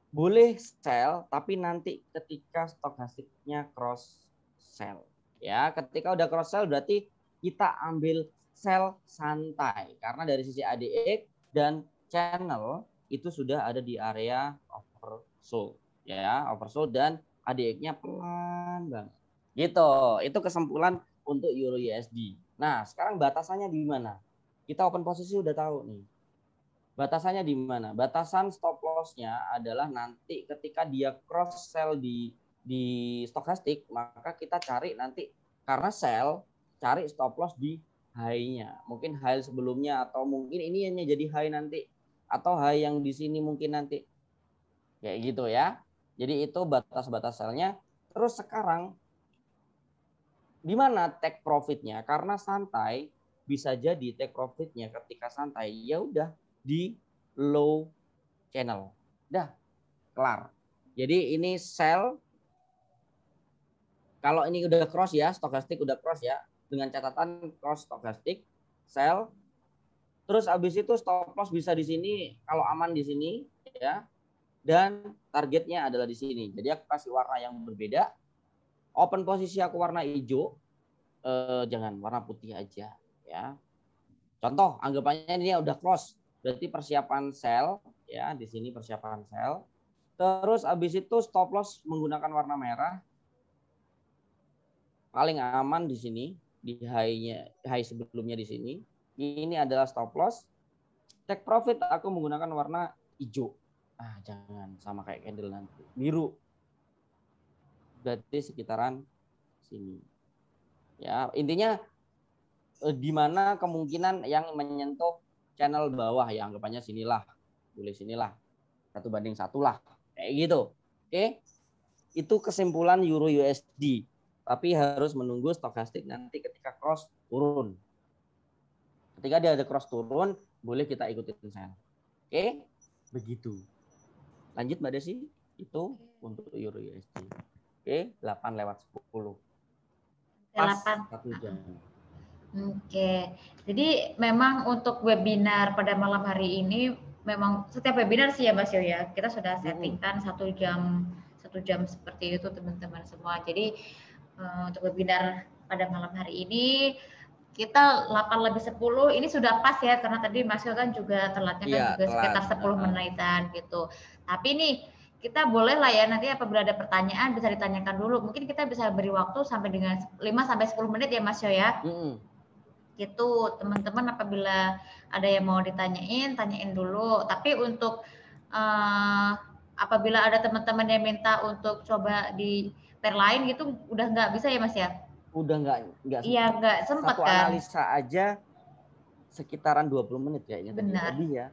Boleh sell, tapi nanti ketika stokastiknya cross sell. Ya, ketika udah cross sell berarti kita ambil sell santai. Karena dari sisi ADX dan channel itu sudah ada di area oversold. Ya, oversold dan ADX-nya pelan banget. Gitu. Itu kesimpulan untuk Euro USD. Nah, sekarang batasannya di mana? Kita open posisi udah tahu nih. Batasannya di mana? Batasan stop loss-nya adalah nanti ketika dia cross sell di stokastik, maka kita cari nanti karena sell, cari stop loss di high-nya. Mungkin high sebelumnya atau mungkin ini hanya jadi high nanti atau high yang di sini mungkin nanti. Kayak gitu ya. Jadi itu batas-batas sell-nya. Terus sekarang di mana take profit-nya? Karena santai bisa jadi take profit-nya ketika santai ya udah di low channel. Dah, kelar. Jadi ini sell. Kalau ini udah cross ya, stokastik udah cross ya. Dengan catatan cross stokastik, sell. Terus habis itu stop loss bisa di sini, kalau aman di sini ya. Dan targetnya adalah di sini. Jadi aku kasih warna yang berbeda. Open posisi aku warna hijau. Jangan warna putih aja ya. Contoh, anggapannya ini udah cross. Berarti persiapan sell ya, di sini persiapan sell. Terus habis itu stop loss menggunakan warna merah. Paling aman di sini, di high sebelumnya di sini. Ini adalah stop loss. Take profit aku menggunakan warna hijau. Jangan sama kayak candle nanti. Biru. Berarti sekitaran sini. Ya, intinya di mana kemungkinan yang menyentuh channel bawah ya, anggapannya sinilah, boleh sinilah, 1:1 lah, kayak gitu. Oke, itu kesimpulan Euro USD. tapi harus menunggu stokastik nanti ketika cross turun. Ketika dia ada cross turun, boleh kita ikutin sell. Oke, begitu. Lanjut Mbak Desi, itu untuk Euro USD. Oke, 8:10. Pas 1 jam. Oke, jadi memang untuk webinar pada malam hari ini memang setiap webinar sih ya Mas Yo ya, kita sudah settingkan 1 jam seperti itu teman-teman semua. Jadi untuk webinar pada malam hari ini kita 8:10 ini sudah pas ya, karena tadi Mas Yo kan juga telatnya kan juga sekitar 10 menitan gitu. Tapi nih kita boleh lah ya, nanti apabila ada pertanyaan bisa ditanyakan dulu. Mungkin kita bisa beri waktu sampai dengan 5-10 menit ya Mas Yo ya. Gitu teman-teman, apabila ada yang mau ditanyain, tanyain dulu. Tapi untuk apabila ada teman-teman yang minta untuk coba di pair lain gitu, udah nggak bisa ya Mas ya? Udah nggak iya, nggak sempat satu kan? analisa aja sekitaran 20 menit kayaknya. Benar. Lebih ya.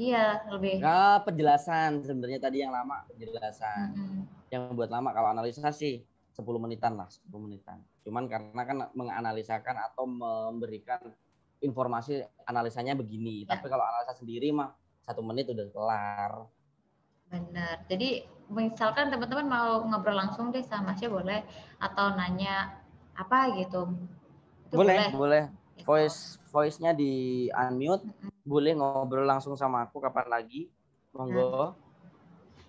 Iya, lebih. Nah, penjelasan sebenarnya tadi yang lama penjelasan. Yang buat lama kalau analisa sih 10 menitan lah, 10 menitan. Cuman karena kan menganalisakan atau memberikan informasi analisanya begini. Ya. Tapi kalau analisa sendiri mah 1 menit udah kelar. Benar. Jadi misalkan teman-teman mau ngobrol langsung deh sama Mas boleh, atau nanya apa gitu. Itu boleh. Voice-nya di unmute. Boleh ngobrol langsung sama aku kapan lagi. Monggo.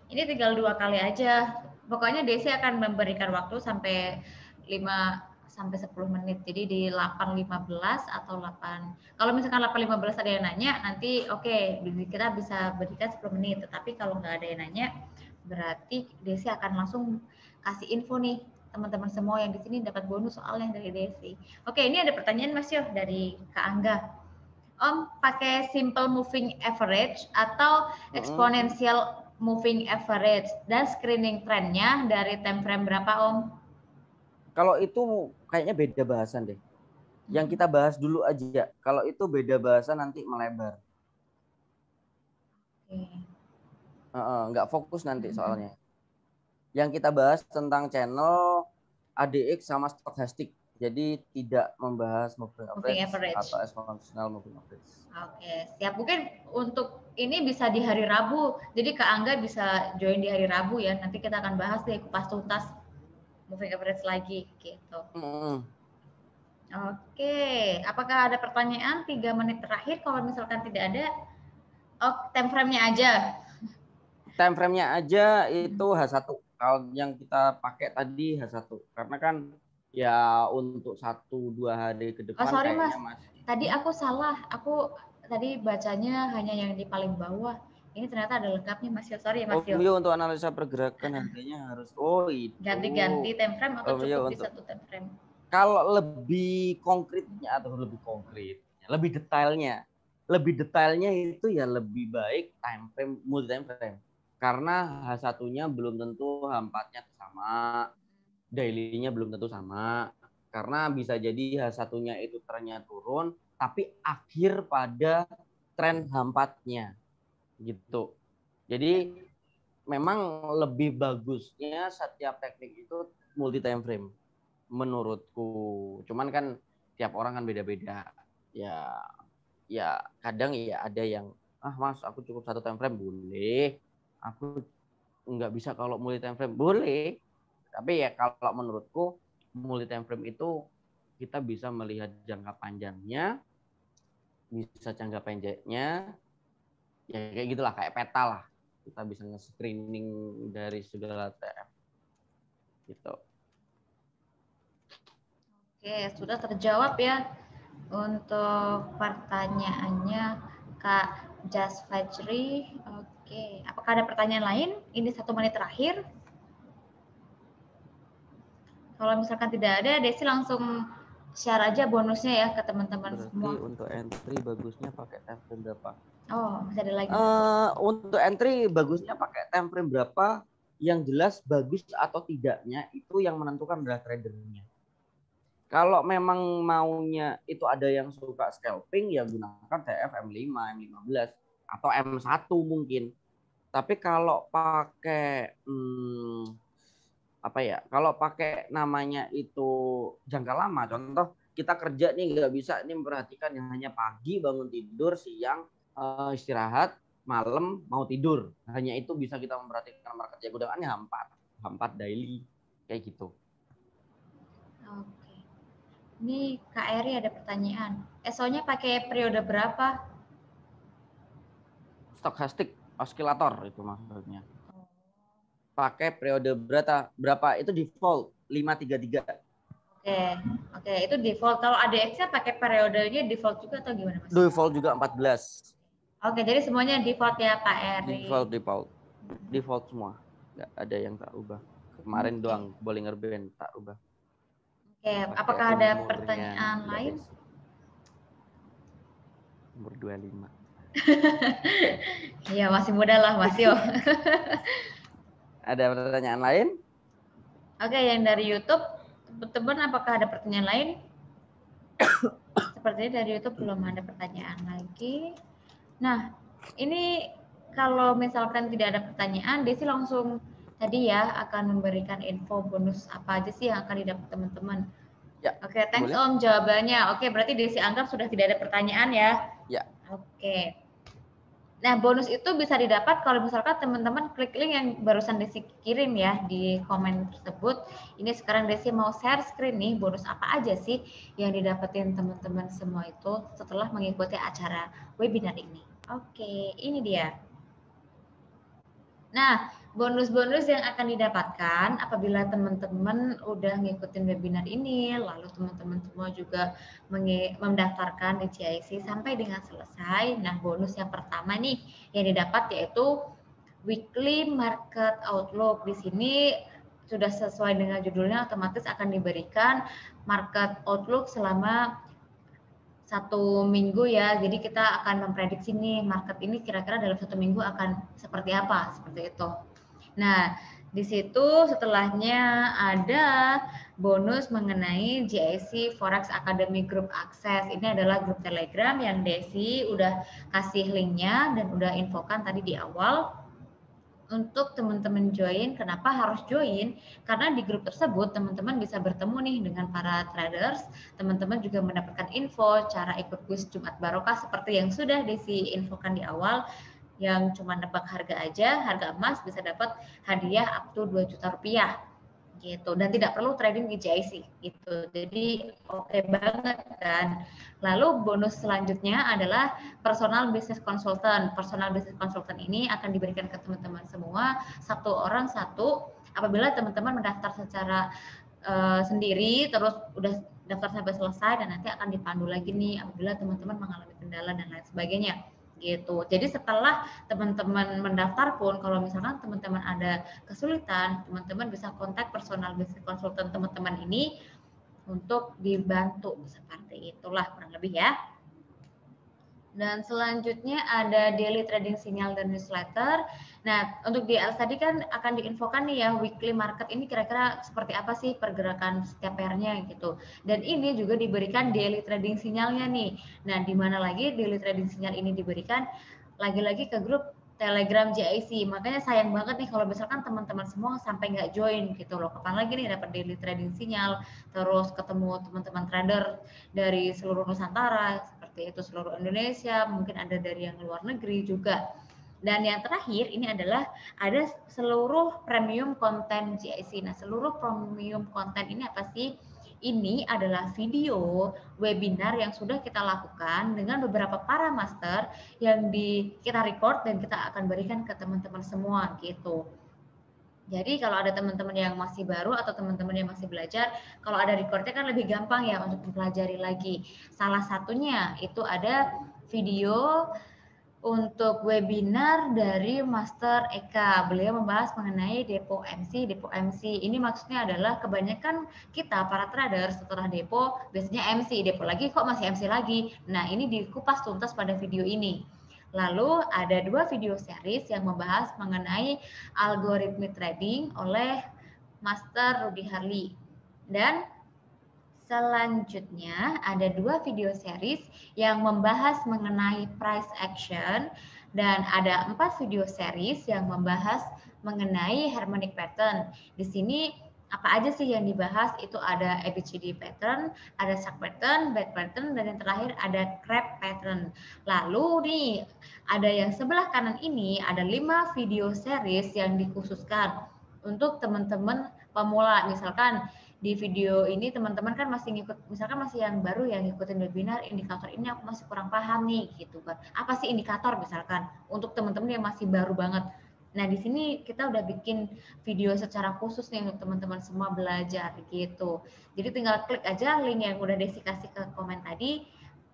Ini tinggal 2 kali aja. Pokoknya Desi akan memberikan waktu sampai 5-10 menit. Jadi di 8:15 atau 8. Kalau misalkan 8:15 ada yang nanya, nanti oke, kita bisa berikan 10 menit. Tetapi kalau nggak ada yang nanya, berarti Desi akan langsung kasih info nih. Teman-teman semua yang di sini dapat bonus soalnya dari Desi. Oke, ini ada pertanyaan Mas Yo dari Kak Angga. Om, pakai simple moving average atau exponential moving average, dan screening trendnya dari time frame berapa Om? Kalau itu kayaknya beda bahasan deh. Yang kita bahas dulu aja. Kalau itu beda bahasan nanti melebar. Nggak fokus nanti soalnya. Yang kita bahas tentang channel ADX sama stochastic. Jadi tidak membahas moving average atau exponential moving average. Oke, siap. Mungkin untuk ini bisa di hari Rabu. Jadi Kak Angga bisa join di hari Rabu ya. Nanti kita akan bahas deh kupas tuntas moving average lagi gitu. Oke, apakah ada pertanyaan 3 menit terakhir? Kalau misalkan tidak ada, time frame-nya aja. Time frame-nya aja itu H1. Kalau yang kita pakai tadi H1. Karena kan ya untuk 1-2 hari ke depan sorry Mas, masih. Tadi aku salah. Aku tadi bacanya hanya yang di paling bawah. Ini ternyata ada lengkapnya Mas Yo. Sorry Mas Yo. Untuk analisa pergerakan harganya harus itu. Ganti-ganti time frame atau cukup di satu time frame? Kalau lebih konkretnya atau lebih detailnya itu ya lebih baik time frame, multi time frame. Karena H1-nya belum tentu H4-nya sama, daily-nya belum tentu sama. Karena bisa jadi H1-nya itu trennya turun, tapi akhir pada tren H4-nya. Gitu. Jadi memang lebih bagusnya setiap teknik itu multi time frame menurutku. Cuman kan tiap orang kan beda-beda. Ya kadang ya ada yang Mas aku cukup 1 time frame boleh. Aku nggak bisa kalau multi time frame boleh. Tapi ya kalau menurutku multi time frame itu kita bisa melihat jangka panjangnya, bisa jangka pendeknya. Ya kayak gitulah, kayak peta lah. Kita bisa nge-screening dari segala TF. Gitu. Oke, sudah terjawab ya untuk pertanyaannya Kak Jas Fajri. Oke, apakah ada pertanyaan lain? Ini 1 menit terakhir. Kalau misalkan tidak ada, Desi langsung share aja bonusnya ya ke teman-teman semua. Untuk entry bagusnya pakai time frame berapa? Oh, masih ada lagi. Untuk entry bagusnya pakai time frame berapa? Yang jelas bagus atau tidaknya itu yang menentukan adalah tradernya. Kalau memang maunya itu ada yang suka scalping ya gunakan TF M5, M15 atau M1 mungkin. Tapi kalau pakai apa ya, kalau pakai namanya itu jangka lama, contoh kita kerja nih nggak bisa nih memperhatikan yang hanya pagi bangun tidur, siang istirahat, malam mau tidur. Hanya itu bisa kita memperhatikan market ya, gudangannya H4 daily kayak gitu. Oke. Ini Kak Eri ada pertanyaan. SO-nya pakai periode berapa? Stochastic oscillator itu maksudnya. Pakai periode berapa itu default 533. Oke, itu default. Kalau ADX-nya pakai periodenya default juga atau gimana, Mas? Default juga 14. Oke, jadi semuanya default ya, Pak Eri. Default semua. Nggak ada yang tak ubah. Kemarin doang Bollinger Band tak ubah. Oke, apakah ada pertanyaan lain? Umur 25. Iya, masih muda lah, Mas Yo. Ada pertanyaan lain? Oke, yang dari YouTube, teman-teman apakah ada pertanyaan lain? Sepertinya dari YouTube belum ada pertanyaan lagi. Nah, ini kalau misalkan tidak ada pertanyaan, Desi langsung tadi ya akan memberikan info bonus apa aja sih yang akan didapat teman-teman. Ya. Oke, thanks Om jawabannya. Oke, berarti Desi anggap sudah tidak ada pertanyaan ya. Ya. Oke. Nah, bonus itu bisa didapat kalau misalkan teman-teman klik link yang barusan Desi kirim ya di komen tersebut. Ini sekarang Desi mau share screen nih, bonus apa aja sih yang didapetin teman-teman semua itu setelah mengikuti acara webinar ini. Oke, ini dia. Nah, bonus-bonus yang akan didapatkan apabila teman-teman udah ngikutin webinar ini, lalu teman-teman semua juga mendaftarkan di GIC sampai dengan selesai. Nah, bonus yang pertama nih yang didapat yaitu Weekly Market Outlook. Di sini sudah sesuai dengan judulnya, otomatis akan diberikan Market Outlook selama 1 minggu ya, jadi kita akan memprediksi nih market ini kira-kira dalam 1 minggu akan seperti apa, seperti itu. Nah, di situ setelahnya ada bonus mengenai GIC Forex Academy Group Access. Ini adalah grup Telegram yang Desi udah kasih linknya dan udah infokan tadi di awal. Untuk teman-teman join, kenapa harus join? Karena di grup tersebut teman-teman bisa bertemu nih dengan para traders, teman-teman juga mendapatkan info cara ikut kuis Jumat Barokah seperti yang sudah Desi infokan di awal, yang cuma nebak harga aja, harga emas bisa dapat hadiah up to 2 juta rupiah gitu, dan tidak perlu trading di GIC gitu. Jadi oke banget kan. Lalu bonus selanjutnya adalah personal business consultant. Personal business consultant ini akan diberikan ke teman-teman semua, 1 orang 1, apabila teman-teman mendaftar secara sendiri, terus udah daftar sampai selesai, dan nanti akan dipandu lagi nih apabila teman-teman mengalami kendala dan lain sebagainya gitu. Jadi setelah teman-teman mendaftar pun, kalau misalkan teman-teman ada kesulitan, teman-teman bisa kontak personal business consultant teman-teman ini untuk dibantu, seperti itulah kurang lebih ya. Dan selanjutnya ada daily trading signal dan newsletter. Nah, untuk DLS tadi kan akan diinfokan nih ya, weekly market ini kira-kira seperti apa sih pergerakan setiap pairnya gitu. Dan ini juga diberikan daily trading sinyalnya nih. Nah, di mana lagi daily trading sinyal ini diberikan? Lagi-lagi ke grup Telegram GIC. Makanya sayang banget nih kalau misalkan teman-teman semua sampai nggak join gitu loh. Kapan lagi nih dapat daily trading sinyal, terus ketemu teman-teman trader dari seluruh Nusantara, seperti itu seluruh Indonesia, mungkin ada dari yang luar negeri juga. Dan yang terakhir ini adalah ada seluruh premium konten GIC. Nah, seluruh premium konten ini apa sih? Ini adalah video webinar yang sudah kita lakukan dengan beberapa para master yang kita record dan kita akan berikan ke teman-teman semua gitu. Jadi kalau ada teman-teman yang masih baru atau teman-teman yang masih belajar, kalau ada recordnya kan lebih gampang ya untuk mempelajari lagi. Salah satunya itu ada video untuk webinar dari Master Eka. Beliau membahas mengenai depo MC. Depo MC ini maksudnya adalah kebanyakan kita para trader setelah depo biasanya MC, depo lagi kok masih MC lagi. Nah, ini dikupas tuntas pada video ini. Lalu ada 2 video series yang membahas mengenai algoritma trading oleh Master Rudy Harley. Dan selanjutnya ada 2 video series yang membahas mengenai price action, dan ada 4 video series yang membahas mengenai harmonic pattern. Di sini Apa aja sih yang dibahas? Itu ada ABCD pattern, ada shark pattern, bat pattern, dan yang terakhir ada crab pattern. Lalu nih, ada yang sebelah kanan ini ada 5 video series yang dikhususkan untuk teman-teman pemula. Misalkan di video ini teman-teman kan masih ngikut, misalkan masih yang baru yang ngikutin webinar, indikator ini aku masih kurang paham nih gitu kan. Apa sih indikator misalkan untuk teman-teman yang masih baru banget. Nah, di sini kita udah bikin video secara khusus nih untuk teman-teman semua belajar gitu. Jadi tinggal klik aja link yang udah Desi kasih ke komen tadi,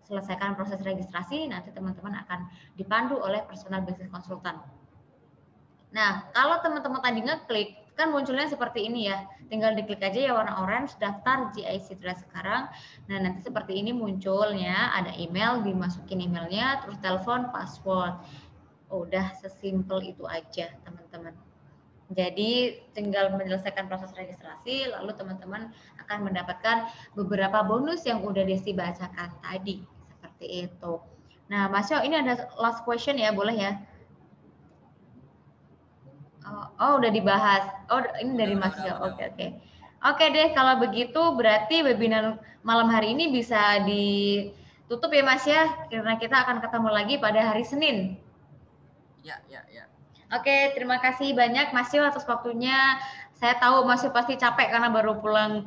selesaikan proses registrasi, nanti teman-teman akan dipandu oleh personal business consultant. Nah, kalau teman-teman tadi ngeklik, kan munculnya seperti ini ya. Tinggal diklik aja ya warna orange, daftar GIC Trade sekarang. Nah, nanti seperti ini munculnya, ada email, dimasukin emailnya, terus telepon, password. Udah sesimpel itu aja, teman-teman. Jadi tinggal menyelesaikan proses registrasi, lalu teman-teman akan mendapatkan beberapa bonus yang udah Desi bacakan tadi. Seperti itu. Nah, Mas Yo, ini ada last question ya, boleh ya? Oh, udah dibahas. Oh, ini dari Mas Yo. Oke. Oke deh, kalau begitu berarti webinar malam hari ini bisa ditutup ya Mas ya, karena kita akan ketemu lagi pada hari Senin. Ya. Oke, terima kasih banyak Mas Yo atas waktunya. Saya tahu Mas Yo pasti capek karena baru pulang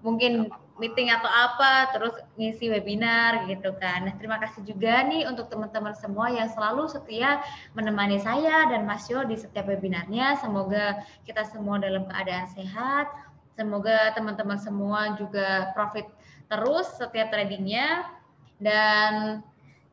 mungkin meeting atau apa, terus ngisi webinar gitu kan. Nah, terima kasih juga nih untuk teman-teman semua yang selalu setia menemani saya dan Mas Yo di setiap webinarnya. Semoga kita semua dalam keadaan sehat. Semoga teman-teman semua juga profit terus setiap tradingnya. Dan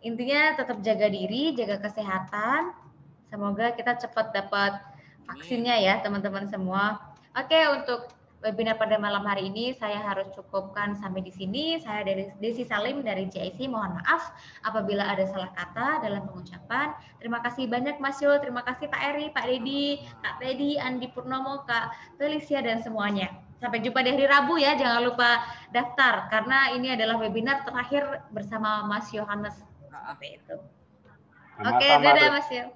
intinya tetap jaga diri, jaga kesehatan. Semoga kita cepat dapat vaksinnya ya teman-teman semua. Oke, untuk webinar pada malam hari ini saya harus cukupkan sampai di sini. Saya dari Desi Salim dari GIC. Mohon maaf apabila ada salah kata dalam pengucapan. Terima kasih banyak Mas Yo, terima kasih Pak Eri, Pak Dedi, Kak Teddy, Andi Purnomo, Kak Felicia dan semuanya. Sampai jumpa di hari Rabu ya. Jangan lupa daftar karena ini adalah webinar terakhir bersama Mas Yohanes. Seperti itu. Oke, dadah Mas Yo.